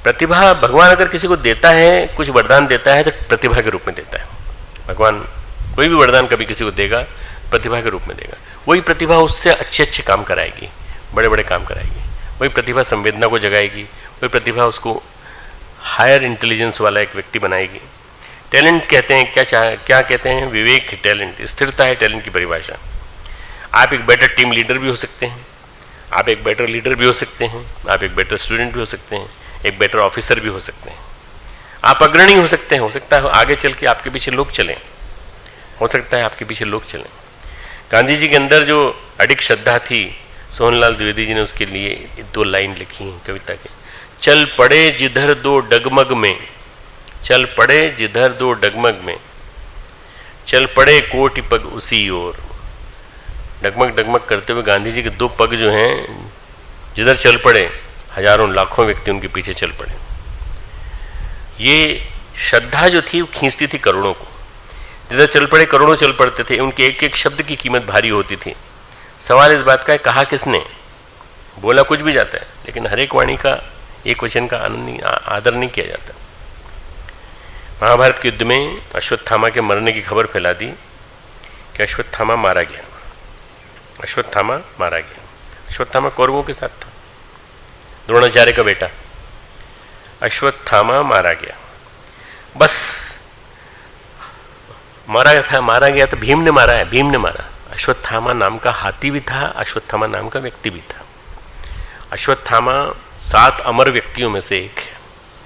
प्रतिभा भगवान अगर किसी को देता है, कुछ वरदान देता है, तो प्रतिभा के रूप में देता है। भगवान कोई भी वरदान कभी किसी को देगा, प्रतिभा के रूप में देगा। वही प्रतिभा उससे अच्छे काम कराएगी, बड़े काम कराएगी। वही प्रतिभा संवेदना को जगाएगी, वही प्रतिभा उसको हायर इंटेलिजेंस वाला एक व्यक्ति बनाएगी। टैलेंट कहते हैं क्या कहते हैं, विवेक है टैलेंट, स्थिरता है टैलेंट की परिभाषा। आप एक बेटर टीम लीडर भी हो सकते हैं, आप एक बेटर लीडर भी हो सकते हैं, आप एक बेटर स्टूडेंट भी हो सकते हैं, एक बेटर ऑफिसर भी हो सकते हैं, आप अग्रणी हो सकते हैं। हो सकता है आगे चल के आपके पीछे लोग चलें, हो सकता है आपके पीछे लोग चलें। गांधी जी के अंदर जो अडिग श्रद्धा थी, सोहनलाल द्विवेदी जी ने उसके लिए 2 लाइन लिखी हैं कविता के। चल पड़े जिधर दो डगमग में, चल पड़े जिधर दो डगमग में, चल पड़े कोटि पग उसी ओर। डगमग करते हुए गांधी जी के 2 पग जो हैं जिधर चल पड़े, हजारों लाखों व्यक्ति उनके पीछे चल पड़े। ये श्रद्धा जो थी वो खींचती थी करोड़ों को। जिधर चल पड़े करोड़ों चल पड़ते थे, उनके एक शब्द की कीमत भारी होती थी। सवाल इस बात का है कहा किसने, बोला कुछ भी जाता है, लेकिन हर एक वाणी का, एक वचन का आदर नहीं किया जाता। महाभारत के युद्ध में अश्वत्थामा के मरने की खबर फैला दी कि अश्वत्थामा मारा गया। अश्वत्थामा मारा गया। अश्वत्थामा कौरवों के साथ था, द्रोणाचार्य का बेटा। अश्वत्थामा मारा गया, बस मारा गया तो भीम ने मारा है, भीम ने मारा। अश्वत्थामा नाम का हाथी भी था, अश्वत्थामा नाम का व्यक्ति भी था। अश्वत्थामा 7 अमर व्यक्तियों में से एक है,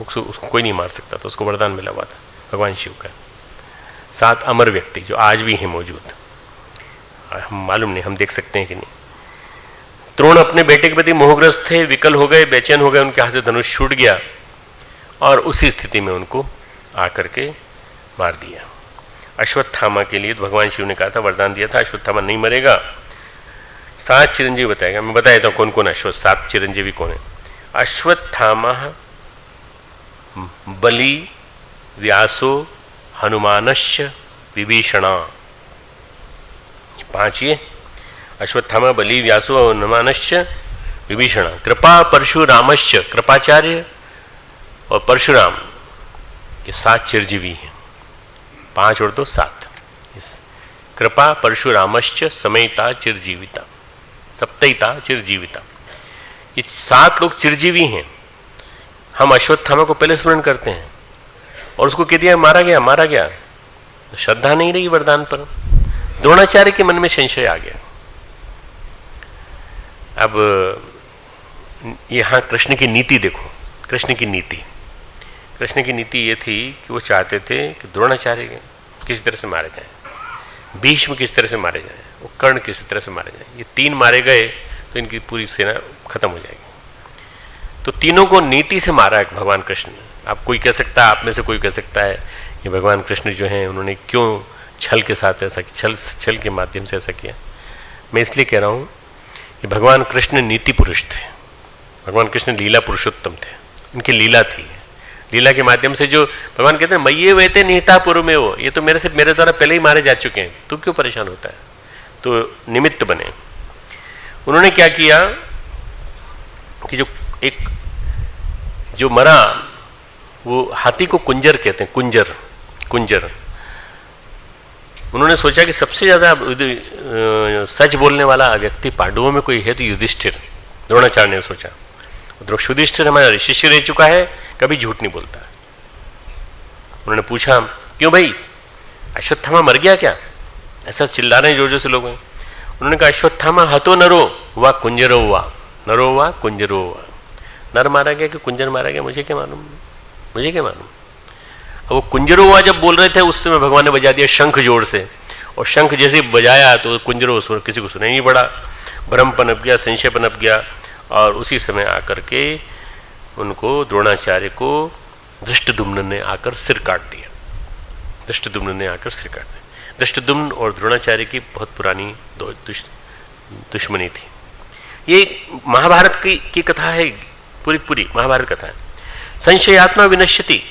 उसको कोई नहीं मार सकता, तो उसको वरदान मिला हुआ था भगवान शिव का। 7 अमर व्यक्ति जो आज भी हैं मौजूद, हम मालूम नहीं, हम देख सकते हैं कि नहीं। द्रोण अपने बेटे के प्रति मोहग्रस्त थे, विकल हो गए, बेचैन हो गए, उनके हाथ से धनुष छूट गया और उसी स्थिति में उनको आकर के मार दिया। अश्वत्थामा के लिए तो भगवान शिव ने कहा था, वरदान दिया था, अश्वत्थामा नहीं मरेगा। 7 चिरंजीवी बताएगा, मैं बता देता हूँ कौन कौन 7 चिरंजीवी कौन है। अश्वत्थामा, बलि, व्यासो, हनुमानश्च, विभीषणा। 5 ये अश्वत्थामा, बलि, व्यासो, हनुमानश्च, विभीषण, कृपा परशुरामश्च, कृपाचार्य और परशुराम, ये 7 चिरजीवी हैं, 5 और 2 7। इस कृपा परशुरामश्च समयिता चिरजीविता, सप्तयिता चिरजीविता, ये 7 लोग चिरजीवी हैं। हम अश्वत्थामा को पहले स्मरण करते हैं और उसको कह दिया मारा गया मारा गया, तो श्रद्धा नहीं रही वरदान पर। द्रोणाचार्य के मन में संशय आ गया। अब यहाँ कृष्ण की नीति देखो, कृष्ण की नीति ये थी कि वो चाहते थे कि द्रोणाचार्य किसी तरह से मारे जाएं, भीष्म किसी तरह से मारे जाएं, वो कर्ण किसी तरह से मारे जाएं। ये 3 मारे गए तो इनकी पूरी सेना खत्म हो जाएगी। तो तीनों को नीति से मारा है भगवान कृष्ण ने। आप कोई कह सकता है, आप में से कोई कह सकता है कि भगवान कृष्ण जो हैं उन्होंने क्यों छल के साथ ऐसा, छल के माध्यम से ऐसा किया। मैं इसलिए कह रहा हूँ कि भगवान कृष्ण नीति पुरुष थे, भगवान कृष्ण लीला पुरुषोत्तम थे, उनकी लीला थी। लीला के माध्यम से जो भगवान कहते हैं मय्ये वैते निहिता पूर्व में, वो ये तो मेरे द्वारा पहले ही मारे जा चुके हैं, तू क्यों परेशान होता है। तो निमित्त बने। उन्होंने क्या किया कि जो मरा वो हाथी को कुंजर कहते हैं, कुंजर। उन्होंने सोचा कि सबसे ज्यादा सच बोलने वाला व्यक्ति पांडवों में कोई है तो युधिष्ठिर। द्रोणाचार्य ने सोचा युधिष्ठिर हमारा शिष्य रह चुका है, कभी झूठ नहीं बोलता। उन्होंने पूछा क्यों भाई, अश्वत्थामा मर गया क्या, ऐसा चिल्ला रहे हैं जोर जोर से लोग हैं। उन्होंने कहा अश्वत्थामा हतो नरो वा कुंजरो वा, नरो वा कुंजरो वा, नर मारा गया कि कुंजर मारा गया, मुझे क्या मालूम। अब वो कुंजरो वा जब बोल रहे थे उस समय भगवान ने बजा दिया शंख जोर से, और शंख जैसे बजाया तो कुंजरो किसी को सुनाई नहीं पड़ा, भ्रम पनप गया, संशय पनप गया। और उसी समय आकर के उनको द्रोणाचार्य को धृष्टद्युम्न ने आकर सिर काट दिया। धृष्टद्युम्न और द्रोणाचार्य की बहुत पुरानी दुश्मनी थी। ये महाभारत की कथा है, पूरी महाभारत कथा है। संशयात्मा विनश्यति,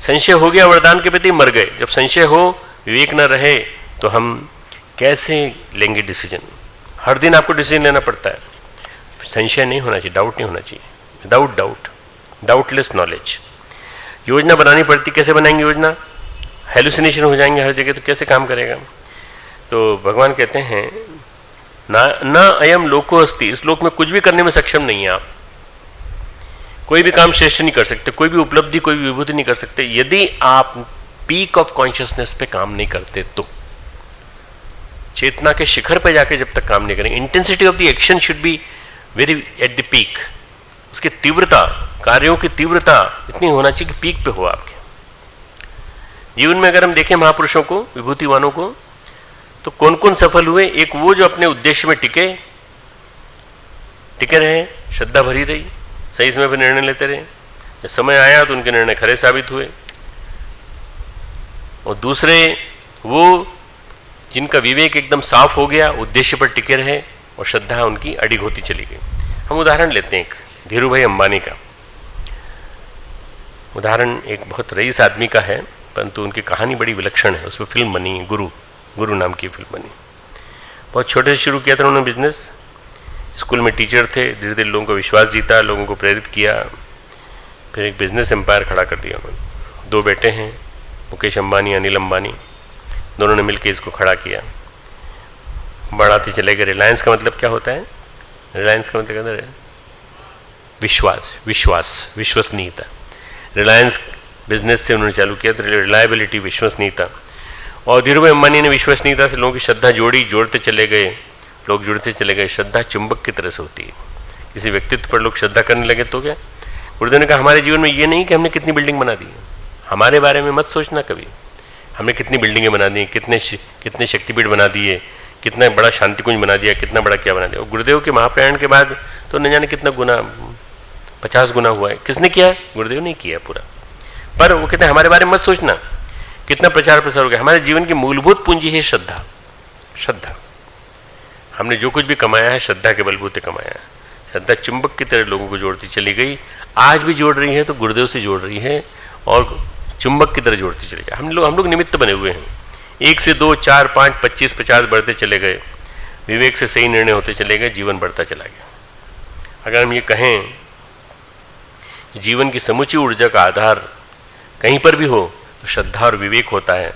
संशय हो गया वरदान के प्रति, मर गए। जब संशय हो, विवेक न रहे तो हम कैसे लेंगे डिसीजन। हर दिन आपको डिसीजन लेना पड़ता है। संशय नहीं होना चाहिए, डाउट नहीं होना चाहिए, विदाउट डाउटलेस नॉलेज। योजना बनानी पड़ती, कैसे बनाएंगे योजना, हेलुसिनेशन हो जाएंगे हर जगह तो कैसे काम करेगा। तो भगवान कहते हैं ना अयम लोको अस्ति, इस लोक में कुछ भी करने में सक्षम नहीं है आप, कोई भी काम श्रेष्ठ नहीं कर सकते, कोई भी उपलब्धि, कोई भी विभूति नहीं कर सकते यदि आप पीक ऑफ कॉन्शियसनेस पे काम नहीं करते। तो चेतना के शिखर पे जाके जब तक काम नहीं करेंगे, intensity of the action should be very at the peak, उसकी तीव्रता, कार्यों की तीव्रता इतनी होना चाहिए कि पीक पे हो आपके जीवन में। अगर हम देखें महापुरुषों को, विभूतिवानों को, तो कौन कौन सफल हुए। एक वो जो अपने उद्देश्य में टिके रहे, श्रद्धा भरी रही, सही समय पर निर्णय लेते रहे, जब समय आया तो उनके निर्णय खरे साबित हुए। और दूसरे वो जिनका विवेक एकदम साफ हो गया, उद्देश्य पर टिके रहे और श्रद्धा उनकी अडिग होती चली गई। हम उदाहरण लेते हैं एक धीरू भाई अंबानी का उदाहरण। एक बहुत रईस आदमी का है, परंतु उनकी कहानी बड़ी विलक्षण है। उस पर फिल्म बनी, गुरु नाम की फिल्म बनी। बहुत छोटे से शुरू किया था उन्होंने बिजनेस, स्कूल में टीचर थे, धीरे धीरे लोगों का विश्वास जीता, लोगों को प्रेरित किया, फिर एक बिजनेस एम्पायर खड़ा कर दिया उन्होंने। 2 बेटे हैं, मुकेश अंबानी, अनिल अंबानी, दोनों ने मिलकर इसको खड़ा किया, बढ़ाते चले गए। रिलायंस का मतलब क्या होता है, रिलायंस का मतलब क्या है, विश्वसनीयता। रिलायंस बिजनेस से उन्होंने चालू किया तो रिलायबिलिटी, विश्वसनीयता। और धीरूभाई अंबानी ने विश्वसनीयता से लोगों की श्रद्धा जोड़ते चले गए, लोग जुड़ते चले गए। श्रद्धा चुंबक की तरह से होती है, किसी व्यक्तित्व पर लोग श्रद्धा करने लगे तो क्या। गुरुदेव ने कहा हमारे जीवन में ये नहीं कि हमने कितनी बिल्डिंग बना दी है, हमारे बारे में मत सोचना कभी, हमने कितनी बिल्डिंगें बना दी, कितने शक्तिपीठ बना दिए, कितना बड़ा शांतिकुंज बना दिया, कितना बड़ा क्या बना दिया। और गुरुदेव के महाप्रयाण के बाद तो न जाने कितना गुना, 50 गुना हुआ है। किसने किया, गुरुदेव ने किया पूरा। पर वो कहते हैं हमारे बारे में मत सोचना, कितना प्रचार प्रसार हो गया। हमारे जीवन की मूलभूत पूंजी है श्रद्धा। हमने जो कुछ भी कमाया है श्रद्धा के बलबूते कमाया है। श्रद्धा चुंबक की तरह लोगों को जोड़ती चली गई, आज भी जोड़ रही है तो गुरुदेव से जोड़ रही है और चुंबक की तरह जोड़ती चली गई। हम लोग निमित्त बने हुए हैं। 1 से 2, 4, 5, 25, 50 बढ़ते चले गए, विवेक से सही निर्णय होते चले गए, जीवन बढ़ता चला गया। अगर हम ये कहें जीवन की समूची ऊर्जा का आधार कहीं पर भी हो तो श्रद्धा और विवेक होता है,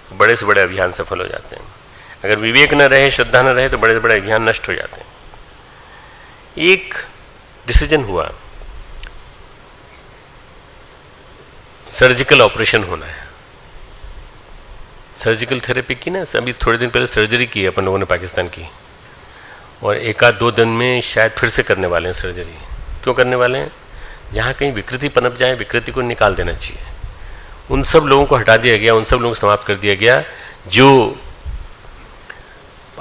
तो बड़े से बड़े अभियान सफल हो जाते हैं। अगर विवेक न रहे, श्रद्धा न रहे, तो बड़े से बड़े अभियान नष्ट हो जाते हैं। एक डिसीजन हुआ, सर्जिकल ऑपरेशन होना है। सर्जिकल थेरेपी की ना, अभी थोड़े दिन पहले सर्जरी की है अपन लोगों ने पाकिस्तान की, और एक आध 2 दिन में शायद फिर से करने वाले हैं सर्जरी। क्यों करने वाले हैं? जहाँ कहीं विकृति पनप जाए, विकृति को निकाल देना चाहिए। उन सब लोगों को हटा दिया गया, उन सब लोगों को समाप्त कर दिया गया जो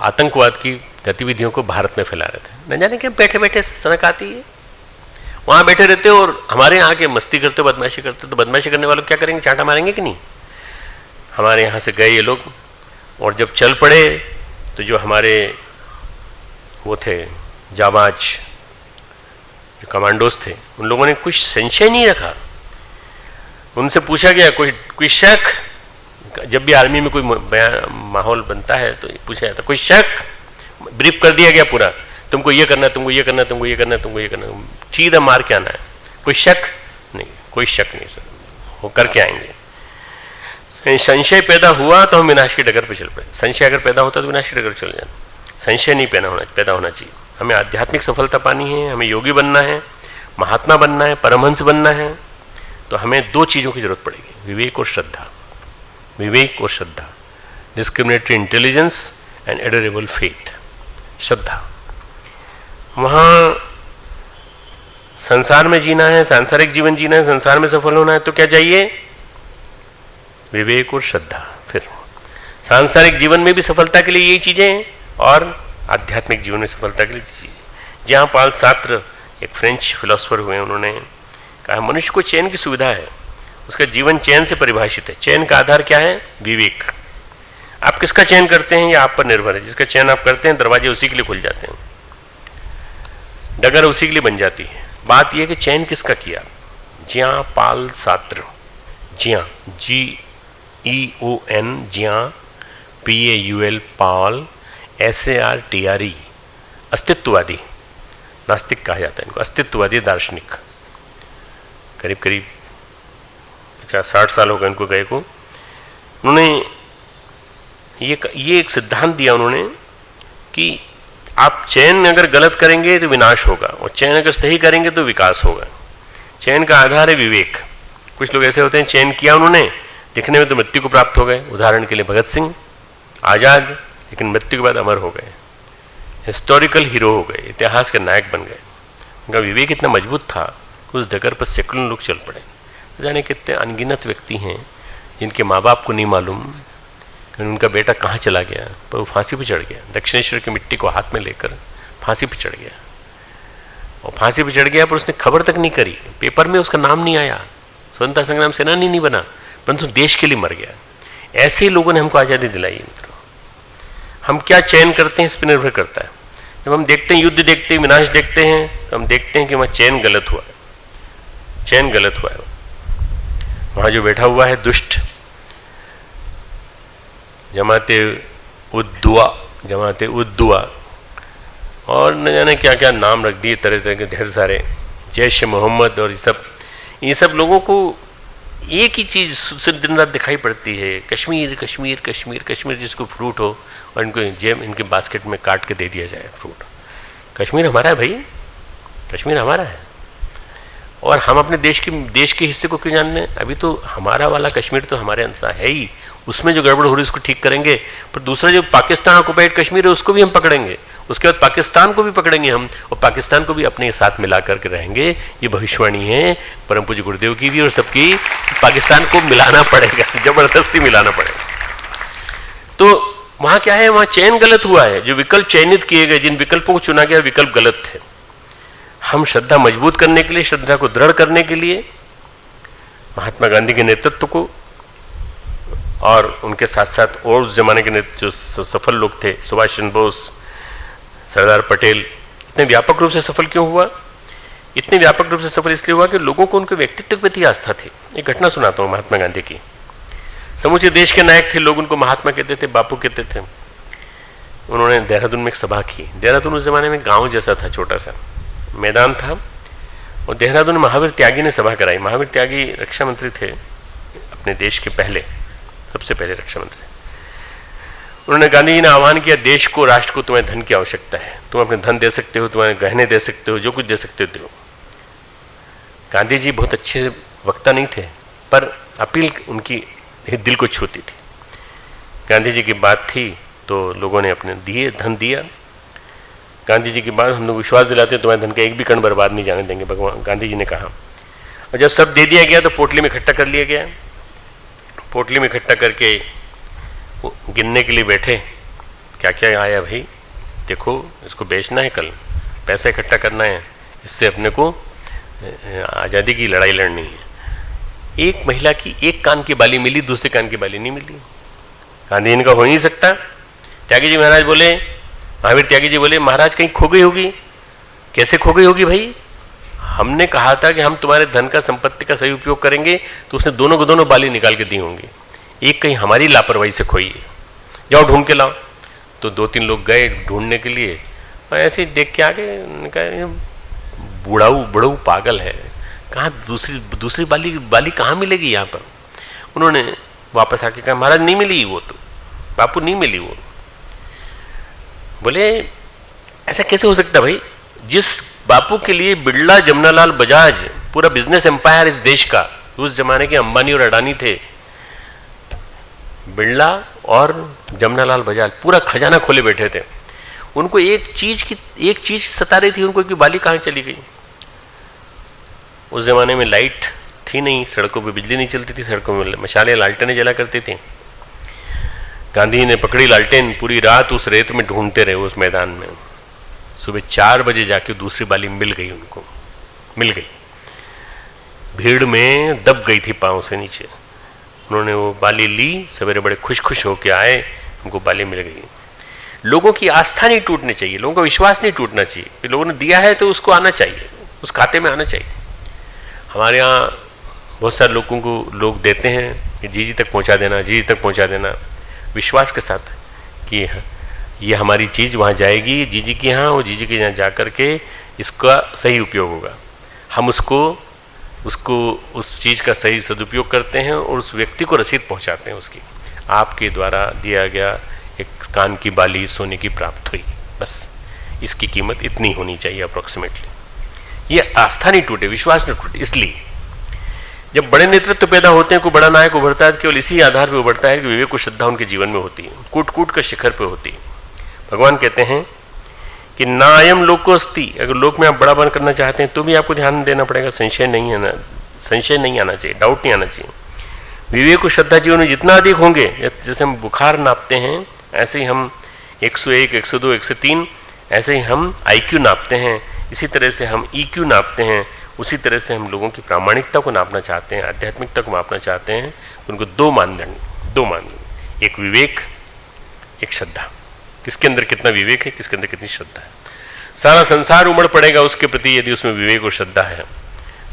आतंकवाद की गतिविधियों को भारत में फैला रहे थे। न जाने कि बैठे बैठे सनक आती है, वहाँ बैठे रहते हो और हमारे यहाँ के मस्ती करते हो, बदमाशी करते हो। तो बदमाशी करने वालों क्या करेंगे? चांटा मारेंगे कि नहीं? हमारे यहाँ से गए ये लोग, और जब चल पड़े तो जो हमारे वो थे जाबाज, जो कमांडोज थे, उन लोगों ने कुछ संशय नहीं रखा। उनसे पूछा गया कोई शक, जब भी आर्मी में कोई माहौल बनता है तो पूछा जाता कोई शक, ब्रीफ कर दिया गया पूरा, तुमको ये करना, तुमको ये करना, तुमको ये करना, तुमको ये करना, सीधा मार के आना है। कोई शक नहीं, कोई शक नहीं सर, वो करके आएंगे। संशय पैदा हुआ तो हम विनाश की डगर पर चल पड़े। संशय अगर पैदा होता तो विनाश की डगर चले जाना। संशय नहीं पैदा होना चाहिए। हमें आध्यात्मिक सफलता पानी है, हमें योगी बनना है, महात्मा बनना है, परमहंस बनना है, तो हमें 2 चीज़ों की जरूरत पड़ेगी, विवेक और श्रद्धा। विवेक और श्रद्धा, discriminatory intelligence and adorable faith. श्रद्धा, वहाँ संसार में जीना है, सांसारिक जीवन जीना है, संसार में सफल होना है, तो क्या चाहिए? विवेक और श्रद्धा। फिर सांसारिक जीवन में भी सफलता के लिए यही चीज़ें हैं, और आध्यात्मिक जीवन में सफलता के लिए चीज़ें। जहाँ पाल सार्त्र, एक फ्रेंच फिलोसोफर हुए, उन्होंने कहा मनुष्य को चैन की सुविधा है, उसका जीवन चैन से परिभाषित है। चैन का आधार क्या है? विवेक। आप किसका चयन करते हैं ये आप पर निर्भर है। जिसका चयन आप करते हैं, दरवाजे उसी के लिए खुल जाते हैं, डगर उसी के लिए बन जाती है। बात यह है कि चयन किसका किया? ज्यां पाल सार्त्र, ज्यां GEON, ज्यां PAUL, पाल SARTRE, अस्तित्ववादी, नास्तिक कहा जाता है इनको, अस्तित्ववादी दार्शनिक। करीब करीब 50-60 साल हो गए इनको गए को। उन्होंने ये एक सिद्धांत दिया उन्होंने कि आप चयन अगर गलत करेंगे तो विनाश होगा, और चयन अगर सही करेंगे तो विकास होगा। चयन का आधार है विवेक। कुछ लोग ऐसे होते हैं, चयन किया उन्होंने, दिखने में तो मृत्यु को प्राप्त हो गए। उदाहरण के लिए भगत सिंह आज़ाद, लेकिन मृत्यु के बाद अमर हो गए, हिस्टोरिकल हीरो हो गए, इतिहास के नायक बन गए। उनका विवेक इतना मजबूत था कि उस डगर पर सैकड़ों लोग चल पड़े। तो जाने कितने अनगिनत व्यक्ति हैं जिनके माँ बाप को नहीं मालूम कि उनका बेटा कहाँ चला गया, पर वो फांसी पर चढ़ गया। दक्षिणेश्वर की मिट्टी को हाथ में लेकर फांसी पर चढ़ गया, और फांसी पर चढ़ गया पर उसने खबर तक नहीं करी, पेपर में उसका नाम नहीं आया, स्वतंत्रता संग्राम सेनानी नहीं बना, परंतु देश के लिए मर गया। ऐसे ही लोगों ने हमको आज़ादी दिलाई है मित्रों। हम क्या चयन करते हैं इस पर निर्भर करता है। जब हम देखते हैं, युद्ध देखते हैं, विनाश देखते हैं, तो हम देखते हैं कि वहाँ चयन गलत हुआ है, चयन गलत हुआ है। वहाँ जो बैठा हुआ है दुष्ट, जमाते उद्दुआ और न जाने क्या क्या नाम रख दिए, तरह तरह के ढेर सारे, जैश मोहम्मद, और ये सब लोगों को एक ही चीज़ दिन रात दिखाई पड़ती है, कश्मीर कश्मीर कश्मीर कश्मीर। जिसको फ्रूट हो और इनको जेब इनके बास्केट में काट के दे दिया जाए फ्रूट। कश्मीर हमारा है भाई, कश्मीर हमारा है, और हम अपने देश के हिस्से को क्यों जान लें? अभी तो हमारा वाला कश्मीर तो हमारे अंदर है ही, उसमें जो गड़बड़ हो रही है उसको ठीक करेंगे, पर दूसरा जो पाकिस्तान ऑक्युपाइड कश्मीर है उसको भी हम पकड़ेंगे, उसके बाद पाकिस्तान को भी पकड़ेंगे हम, और पाकिस्तान को भी अपने साथ मिला करके रहेंगे। ये भविष्यवाणी है परम पूज्य गुरुदेव की भी और सबकी। पाकिस्तान को मिलाना पड़ेगा, जबरदस्ती मिलाना पड़ेगा। तो वहाँ क्या है, वहाँ चयन गलत हुआ है। जो विकल्प चयनित किए गए, जिन विकल्पों को चुना गया, विकल्प गलत थे। हम श्रद्धा मजबूत करने के लिए, श्रद्धा को दृढ़ करने के लिए महात्मा गांधी के नेतृत्व को, और उनके साथ साथ और उस जमाने के जो सफल लोग थे, सुभाष चंद्र बोस, सरदार पटेल, इतने व्यापक रूप से सफल क्यों हुआ? इतने व्यापक रूप से सफल इसलिए हुआ कि लोगों को उनके व्यक्तित्व के प्रति आस्था थी। एक घटना सुनाता हूँ महात्मा गांधी की। समूचे देश के नायक थे, लोग उनको महात्मा कहते थे, बापू कहते थे। उन्होंने देहरादून में एक सभा की। देहरादून उस जमाने में गाँव जैसा था, छोटा सा। मैदान था और देहरादून में महावीर त्यागी ने सभा कराई। महावीर त्यागी रक्षा मंत्री थे अपने देश के सबसे पहले रक्षा मंत्री। उन्होंने गांधी जी ने आह्वान किया, देश को, राष्ट्र को तुम्हें धन की आवश्यकता है, तुम अपने धन दे सकते हो, तुम्हारे गहने दे सकते हो, जो कुछ दे सकते हो दो। गांधी जी बहुत अच्छे वक्ता नहीं थे, पर अपील उनकी दिल को छूती थी। गांधी जी की बात थी तो लोगों ने अपने धन दिया। गांधी जी की बात हम लोग विश्वास दिलाते हैं, तुम्हारे धन का एक भी कण बर्बाद नहीं जाने देंगे, भगवान गांधी जी ने कहा। और जब सब दे दिया गया तो पोटली में इकट्ठा कर लिया गया। पोटली में इकट्ठा करके वो गिनने के लिए बैठे, क्या क्या आया भाई, देखो इसको बेचना है, कल पैसा इकट्ठा करना है, इससे अपने को आज़ादी की लड़ाई लड़नी है। एक महिला की एक कान की बाली मिली, दूसरे कान की बाली नहीं मिली। गांधी जी ने कहा हो नहीं सकता। त्यागी जी महाराज बोले, महावीर त्यागी जी बोले, महाराज कहीं खो गई होगी। कैसे खो गई होगी भाई, हमने कहा था कि हम तुम्हारे धन का, संपत्ति का सही उपयोग करेंगे, तो उसने दोनों को दोनों बाली निकाल के दी होंगी। एक कहीं हमारी लापरवाही से खोई है, जाओ ढूंढ के लाओ। तो 2-3 लोग गए ढूंढने के लिए, और ऐसे ही देख के आगे कहा बूढ़ाऊ पागल है, कहाँ दूसरी बाली कहाँ मिलेगी यहाँ पर। उन्होंने वापस आके कहा, महाराज नहीं मिली वो, तो बापू नहीं मिली वो। बोले ऐसा कैसे हो सकता भाई, जिस बापू के लिए बिरला, जमनालाल बजाज, पूरा बिजनेस एम्पायर इस देश का, उस जमाने के अंबानी और अडानी थे, बिरला और जमनालाल बजाज पूरा खजाना खोले बैठे थे, उनको एक चीज सता रही थी, उनको कि बाली कहाँ चली गई। उस जमाने में लाइट थी नहीं, सड़कों पे बिजली नहीं चलती थी, सड़कों में मशाले लालटेनें जला करती थी। गांधी ने पकड़ी लालटेन, पूरी रात उस रेत में ढूंढते रहे उस मैदान में। सुबह 4 बजे जाके दूसरी बाली मिल गई, उनको मिल गई। भीड़ में दब गई थी पांव से नीचे। उन्होंने वो बाली ली, सवेरे बड़े खुश होके आए, उनको बाली मिल गई। लोगों की आस्था नहीं टूटनी चाहिए, लोगों का विश्वास नहीं टूटना चाहिए कि लोगों ने दिया है तो उसको आना चाहिए, उस खाते में आना चाहिए। हमारे यहाँ बहुत सारे लोगों को लोग देते हैं कि जी तक पहुँचा देना, जी तक पहुँचा देना, विश्वास के साथ कि ये हमारी चीज़ वहाँ जाएगी जी के यहाँ, और जी के यहाँ जा कर के इसका सही उपयोग होगा। हम उसको उस चीज़ का सही सदुपयोग करते हैं और उस व्यक्ति को रसीद पहुँचाते हैं उसकी। आपके द्वारा दिया गया एक कान की बाली सोने की प्राप्त हुई, बस इसकी कीमत इतनी होनी चाहिए अप्रोक्सीमेटली। ये आस्था नहीं टूटे, विश्वास नहीं टूटे। इसलिए जब बड़े नेतृत्व पैदा होते हैं, कोई बड़ा नायक उभरता है, केवल इसी आधार पर उभरता है कि विवेक और श्रद्धा उनके जीवन में होती है, कूट कर शिखर पे होती है। भगवान कहते हैं कि नायम लोकोस्ति, अगर लोक में आप बड़ा बन करना चाहते हैं तो भी आपको ध्यान देना पड़ेगा, संशय नहीं आना चाहिए, डाउट नहीं आना चाहिए। विवेक और श्रद्धा जीवन में जितना अधिक होंगे, जैसे हम बुखार नापते हैं, ऐसे ही हम 101, 102, 103, ऐसे ही हम IQ नापते हैं, इसी तरह से हम EQ नापते हैं, उसी तरह से हम लोगों की प्रामाणिकता को नापना चाहते हैं, आध्यात्मिकता को मापना चाहते हैं। उनको दो मानदंड, एक विवेक, एक श्रद्धा। किसके अंदर कितना विवेक है, किसके अंदर कितनी श्रद्धा है। सारा संसार उमड़ पड़ेगा उसके प्रति यदि उसमें विवेक और श्रद्धा है।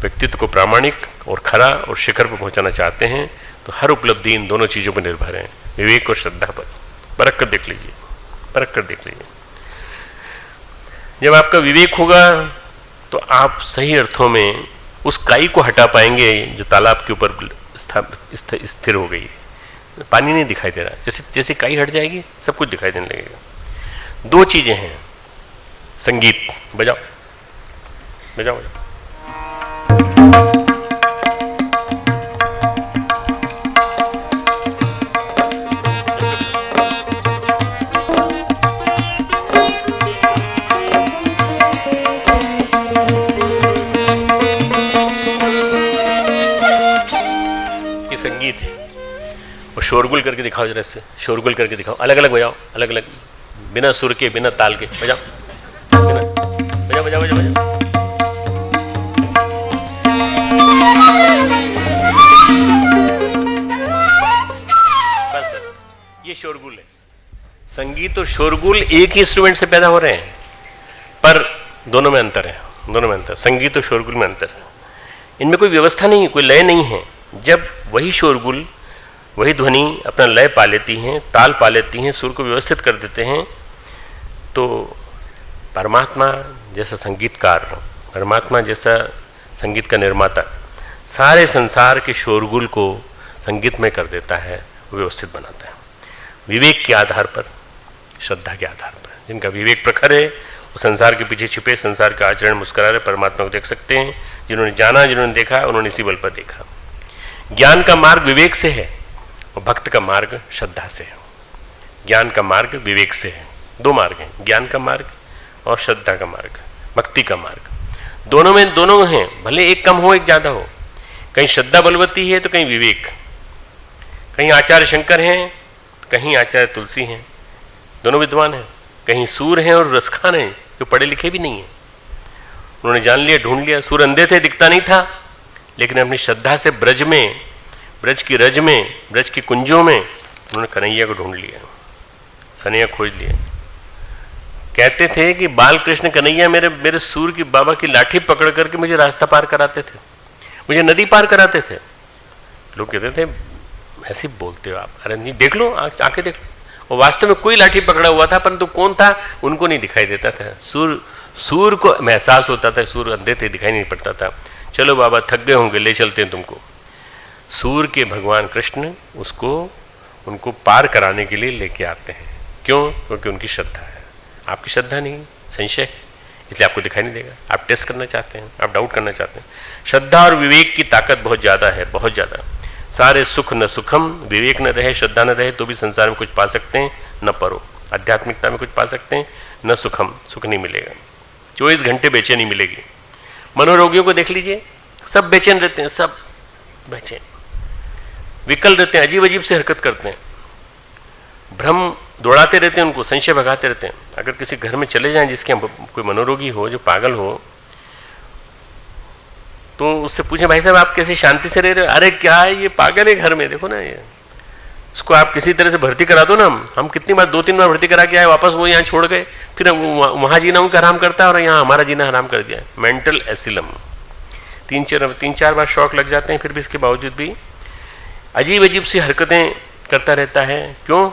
व्यक्तित्व को प्रामाणिक और खरा और शिखर पर पहुंचाना चाहते हैं तो हर उपलब्धि इन दोनों चीज़ों पर निर्भर है, विवेक और श्रद्धा पर। परख कर देख लीजिए। जब आपका विवेक होगा तो आप सही अर्थों में उस काई को हटा पाएंगे जो तालाब के ऊपर स्थिर हो गई है। पानी नहीं दिखाई दे रहा, जैसे काई हट जाएगी सब कुछ दिखाई देने लगेगा। 2 चीजें हैं, संगीत बजाओ। संगीत है, वो शोरगुल करके दिखाओ, जरा से शोरगुल करके दिखाओ, अलग अलग बजाओ, अलग अलग, बिना सुर के, बिना ताल के बजाओ, बजाओ। बस ये शोरगुल है। संगीत और शोरगुल एक ही इंस्ट्रूमेंट से पैदा हो रहे हैं, पर दोनों में अंतर है। संगीत और शोरगुल में अंतर है। इनमें कोई व्यवस्था नहीं, कोई लय नहीं है। जब वही शोरगुल, वही ध्वनि अपना लय पा लेती हैं, ताल पा लेती हैं, सुर को व्यवस्थित कर देते हैं, तो परमात्मा जैसा संगीतकार परमात्मा जैसा संगीत का निर्माता सारे संसार के शोरगुल को संगीत में कर देता है, व्यवस्थित बनाता है। विवेक के आधार पर, श्रद्धा के आधार पर, जिनका विवेक प्रखर है वो संसार के पीछे छिपे संसार का आचरण मुस्कुरा रहे परमात्मा को देख सकते हैं। जिन्होंने जाना, जिन्होंने देखा, उन्होंने इसी बल पर देखा। ज्ञान का मार्ग विवेक से है और भक्त का मार्ग श्रद्धा से है। ज्ञान का मार्ग विवेक से है, दो मार्ग हैं, ज्ञान का मार्ग और श्रद्धा का मार्ग, भक्ति का मार्ग। दोनों में दोनों हैं, भले एक कम हो एक ज़्यादा हो। कहीं श्रद्धा बलवती है तो कहीं विवेक, कहीं आचार्य शंकर हैं, कहीं आचार्य तुलसी हैं, दोनों विद्वान हैं। कहीं सूर हैं और रसखान हैं जो पढ़े लिखे भी नहीं हैं। उन्होंने जान लिया, ढूंढ लिया। सूर अंधे थे, दिखता नहीं था, लेकिन अपनी श्रद्धा से ब्रज में, ब्रज की रज में, ब्रज की कुंजों में उन्होंने कन्हैया को ढूंढ लिया, कन्हैया खोज लिया। कहते थे कि बाल कृष्ण कन्हैया मेरे सूर की बाबा की लाठी पकड़ करके मुझे रास्ता पार कराते थे, मुझे नदी पार कराते थे। लोग कहते थे ऐसे बोलते हो आप, अरे नहीं देख लो, आके देख लो। और वास्तव में कोई लाठी पकड़ा हुआ था, परंतु कौन था उनको नहीं दिखाई देता था। सूर को एहसास होता था, सूर अंधे थे, दिखाई नहीं पड़ता था। चलो बाबा थक गए होंगे, ले चलते हैं तुमको। सूर के भगवान कृष्ण उनको पार कराने के लिए लेके आते हैं। क्यों? क्योंकि उनकी श्रद्धा है। आपकी श्रद्धा नहीं, संशय, इसलिए आपको दिखाई नहीं देगा। आप टेस्ट करना चाहते हैं, आप डाउट करना चाहते हैं। श्रद्धा और विवेक की ताकत बहुत ज़्यादा है, बहुत ज़्यादा। सारे सुख न सुखम, विवेक न रहे, श्रद्धा न रहे तो भी संसार में कुछ पा सकते हैं, न परो। आध्यात्मिकता में कुछ पा सकते हैं, न सुखम, सुख नहीं मिलेगा। 24 घंटे बेचैनी मिलेगी। मनोरोगियों को देख लीजिए, सब बेचैन रहते हैं, सब बेचैन, विकल रहते हैं, अजीब अजीब से हरकत करते हैं, भ्रम दौड़ाते रहते हैं, उनको संशय भगाते रहते हैं। अगर किसी घर में चले जाएं जिसके कोई मनोरोगी हो, जो पागल हो, तो उससे पूछें भाई साहब आप कैसे शांति से रह रहे हो? अरे क्या है ये पागल है घर में, देखो ना ये, इसको आप किसी तरह से भर्ती करा दो ना। हम कितनी बार, 2-3 बार भर्ती करा के आए, वापस वो यहाँ छोड़ गए, फिर वहाँ जीना उनका हराम करता है और यहाँ हमारा जीना हराम कर दिया। मेंटल एसिलम, 3-4 बार शौक लग जाते हैं, फिर भी इसके बावजूद भी अजीब अजीब सी हरकतें करता रहता है। क्यों?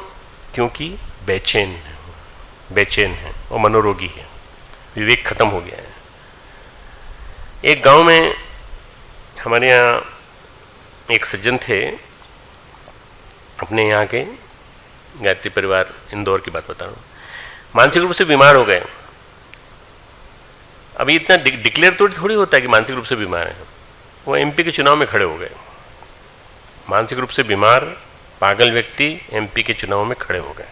क्योंकि बेचैन है और मनोरोगी है, विवेक खत्म हो गया है। एक गांव में हमारे यहाँ एक सज्जन थे, अपने यहाँ के गायत्री परिवार, इंदौर की बात बता रहा हूँ। मानसिक रूप से बीमार हो गए। अभी इतना डिक्लेयर तो थोड़ी होता है कि मानसिक रूप से बीमार है। वो एमपी के चुनाव में खड़े हो गए। मानसिक रूप से बीमार पागल व्यक्ति एमपी के चुनाव में खड़े हो गए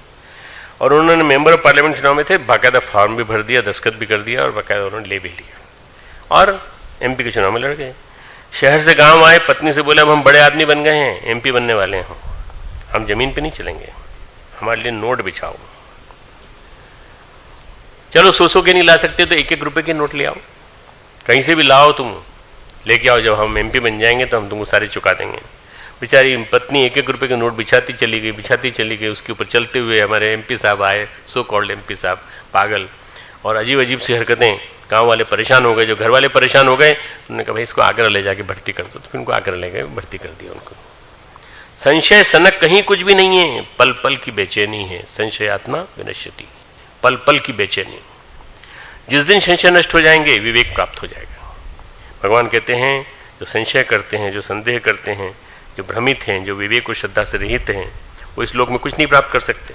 और उन्होंने मेंबर ऑफ पार्लियामेंट चुनाव में थे, बाकायदा फॉर्म भी भर दिया, दस्तखत भी कर दिया और बाकायदा उन्होंने ले भी लिया और एमपी के चुनाव में लड़ गए। शहर से गांव आए, पत्नी से बोले अब हम बड़े आदमी बन गए हैं, एमपी बनने वाले हैं, हम जमीन पे नहीं चलेंगे, हमारे लिए नोट बिछाओ। चलो 100 के नहीं ला सकते तो 1-1 रुपये के नोट ले आओ, कहीं से भी लाओ, तुम लेके आओ, जब हम एमपी बन जाएंगे तो हम तुमको सारे चुका देंगे। बेचारी पत्नी 1-1 रुपये के नोट बिछाती चली गई। उसके ऊपर चलते हुए हमारे एमपी साहब आए, सो कॉल्ड एमपी साहब, पागल, और अजीब अजीब सी हरकतें। गांव वाले परेशान हो गए, जो घर वाले परेशान हो गए, उन्होंने कहा भाई इसको आगरा ले जाके भर्ती कर दो। तो फिर उनको आगरा ले गए, भर्ती कर दिया उनको। संशय सनक कहीं कुछ भी नहीं है, पल पल की बेचैनी है। संशयात्मा विनश्यति, पल पल की बेचैनी। जिस दिन संशय नष्ट हो जाएंगे विवेक प्राप्त हो जाएगा। भगवान कहते हैं जो संशय करते हैं, जो संदेह करते हैं, जो भ्रमित हैं, जो विवेक और श्रद्धा से रहित हैं, वो इस लोक में कुछ नहीं प्राप्त कर सकते,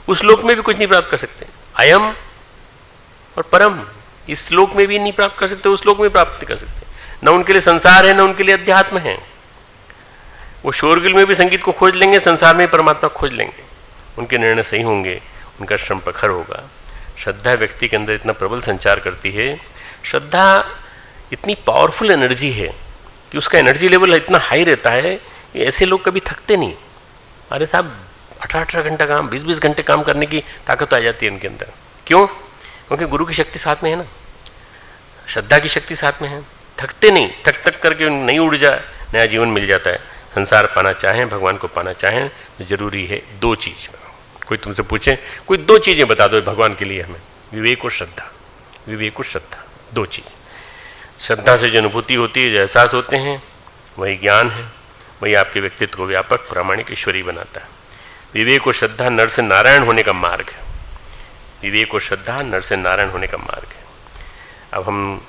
उस लोक में भी कुछ नहीं प्राप्त कर सकते। अयम और परम, इस लोक में भी नहीं प्राप्त कर सकते, उस लोक में प्राप्त नहीं कर सकते। न उनके लिए संसार है, न उनके लिए अध्यात्म है। वो शोरगिल में भी संगीत को खोज लेंगे, संसार में परमात्मा खोज लेंगे। उनके निर्णय सही होंगे, उनका श्रम प्रखर होगा। श्रद्धा व्यक्ति के अंदर इतना प्रबल संचार करती है। श्रद्धा इतनी पावरफुल एनर्जी है कि उसका एनर्जी लेवल इतना हाई रहता है कि ऐसे लोग कभी थकते नहीं। अरे साहब 18-18 घंटा काम, 20-20 घंटे काम करने की ताकत आ जाती है उनके अंदर। क्यों? क्योंकि गुरु की शक्ति साथ में है ना, श्रद्धा की शक्ति साथ में है। थकते नहीं, थक करके नई ऊर्जा, नया जीवन मिल जाता है। संसार पाना चाहें, भगवान को पाना चाहें तो जरूरी है 2 चीज़। कोई तुमसे पूछे कोई 2 चीज़ें बता दो भगवान के लिए हमें, विवेक और श्रद्धा। विवेक और श्रद्धा 2 चीज़। श्रद्धा से जो अनुभूति होती है, जो एहसास होते हैं, वही ज्ञान है, वही आपके व्यक्तित्व को व्यापक प्रामाणिक ईश्वरी बनाता है। विवेक और श्रद्धा नर से नारायण होने का मार्ग है। विवेक और श्रद्धा नर से नारायण होने का मार्ग है। अब हम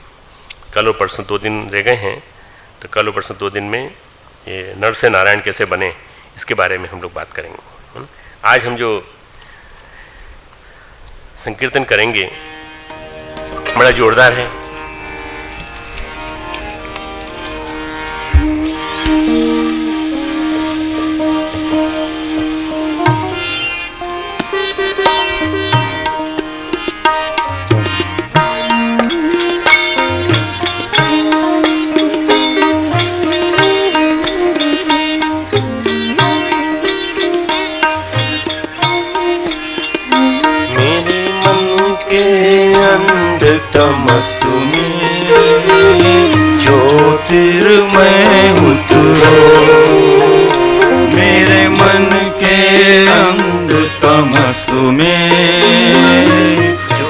कल और परसों 2 दिन रह गए हैं, तो कल और परसों 2 दिन में ये नर से नारायण कैसे बने इसके बारे में हम लोग बात करेंगे। आज हम जो संकीर्तन करेंगे बड़ा जोरदार है। तमस में ज्योतिर्मय उतरो, मेरे मन के अंध तमस में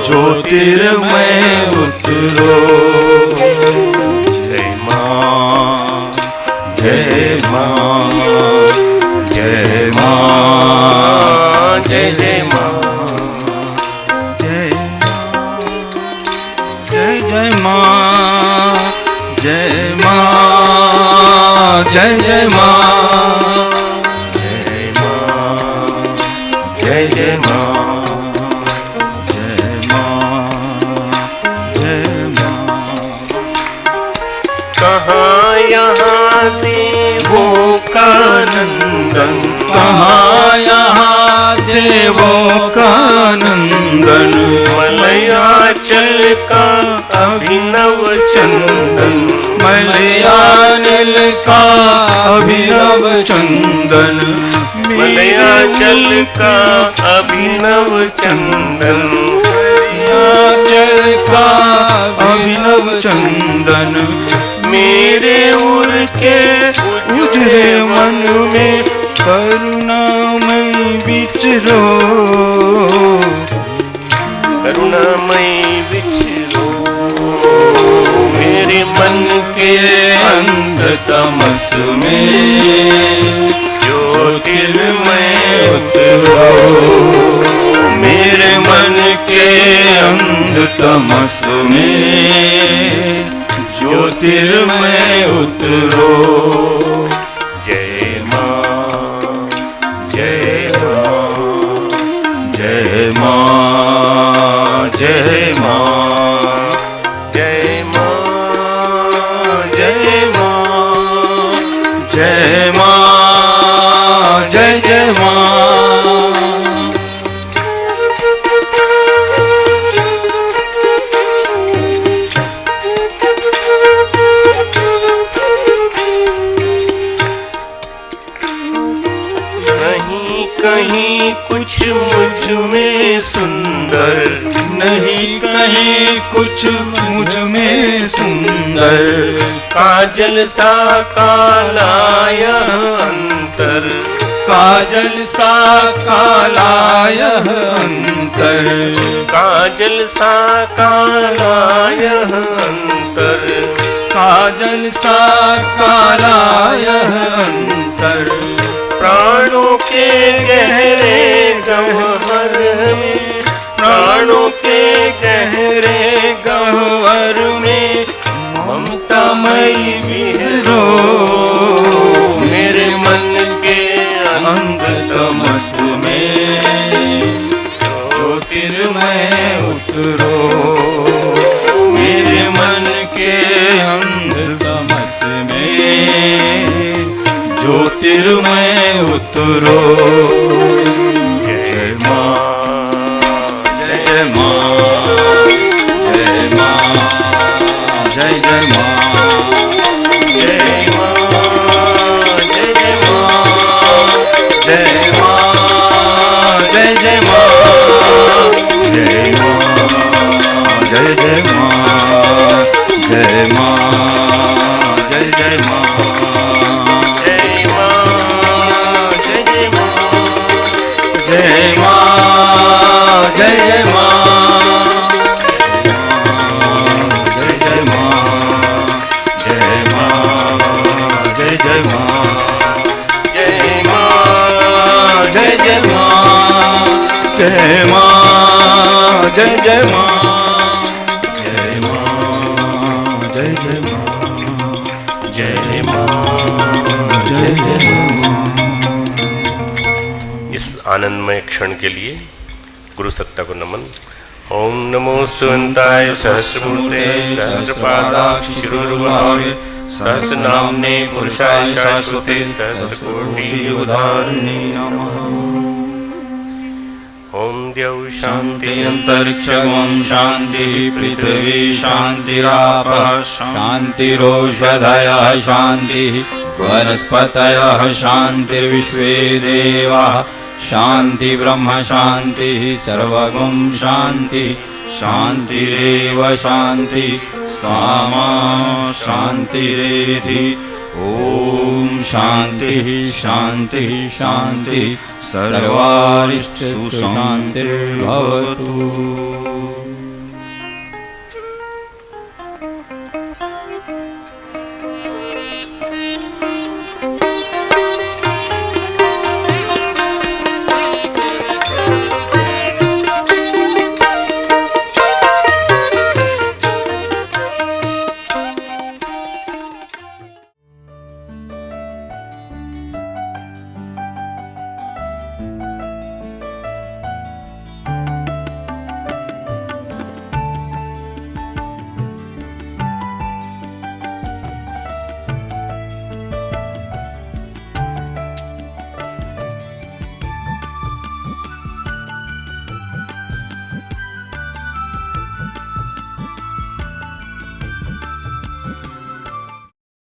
ज्योतिर्मय उतरो। जय माँ जय माँ जय माँ जय जय माँ जय जय माँ जय माँ जय जय माँ जय माँ जय माँ। कहाँ यहाँ देवों का नंदन, कहाँ यहाँ देवों का नंदन, मलयाचल का अभिनव चंदन, मलयानिल का अभिनव चंदन, मलयाचल का अभिनव चंदन, मलयाचल का अभिनव चंदन, मेरे उर के उजरे मन में करुणामय विचरो, करुणामय विचरो, मेरे मन के अंध तमस में ज्योतिर्मय उतरो, मेरे मन के अंध तमस में ज्योतिर्मय उतरो। जय माँ जय माँ जय माँ जय माँ जय माँ जय माँ जय माँ जय जय माँ। कहीं कुछ मुझ में सुंदर, नहीं कहीं कुछ मुझ में सुंदर, काजल सा काला यह अंतर, काजल सा काला यह अंतर, काजल सा काला यह अंतर, काजल सा काला यह अंतर, प्राणों के गहरे गह्वर में, प्राणों के गहरे गह्वर में ममतामयी विहरो, मेरे मन के अंध तमस में ज्योतिर्मय उतरो, मेरे मन के अंध तमस में ज्योतिर्मय उतरो। जय माँ जय माँ जय माँ जय जय माँ जय माँ जय जय माँ जय माँ जय जय माँ जय माँ जय जय माँ जय माँ जय जय माँ जय माँ जय जय माँ जय जय माँ जय माँ जय जय माँ जय माँ जय जय माँ जय माँ जय जय माँ जय माँ जय आनंदमय क्षण के लिए गुरु सत्ता को नमन। ओम नमोस्तुवंताय सहस्रमूर्ते सहस्रपादाक्ष शिरोरुबाहुवे सहस्रनाम्ने पुरुषाय शाश्वते सहस्रकोटि उदाहरणे नमः। ओम द्यौ शांति अंतरिक्षं शांति पृथ्वी शांतिरापः शांतिरोषधयः शांति वनस्पतयः शांतिर्विश्वे देवाः शांति ब्रह्म शांति सर्वगुण शांति शांतिरेव शांति सामा शांतिरेधि। ओम शांति शांति शांति सर्वारिष्ट सुशांतिर्भवतु।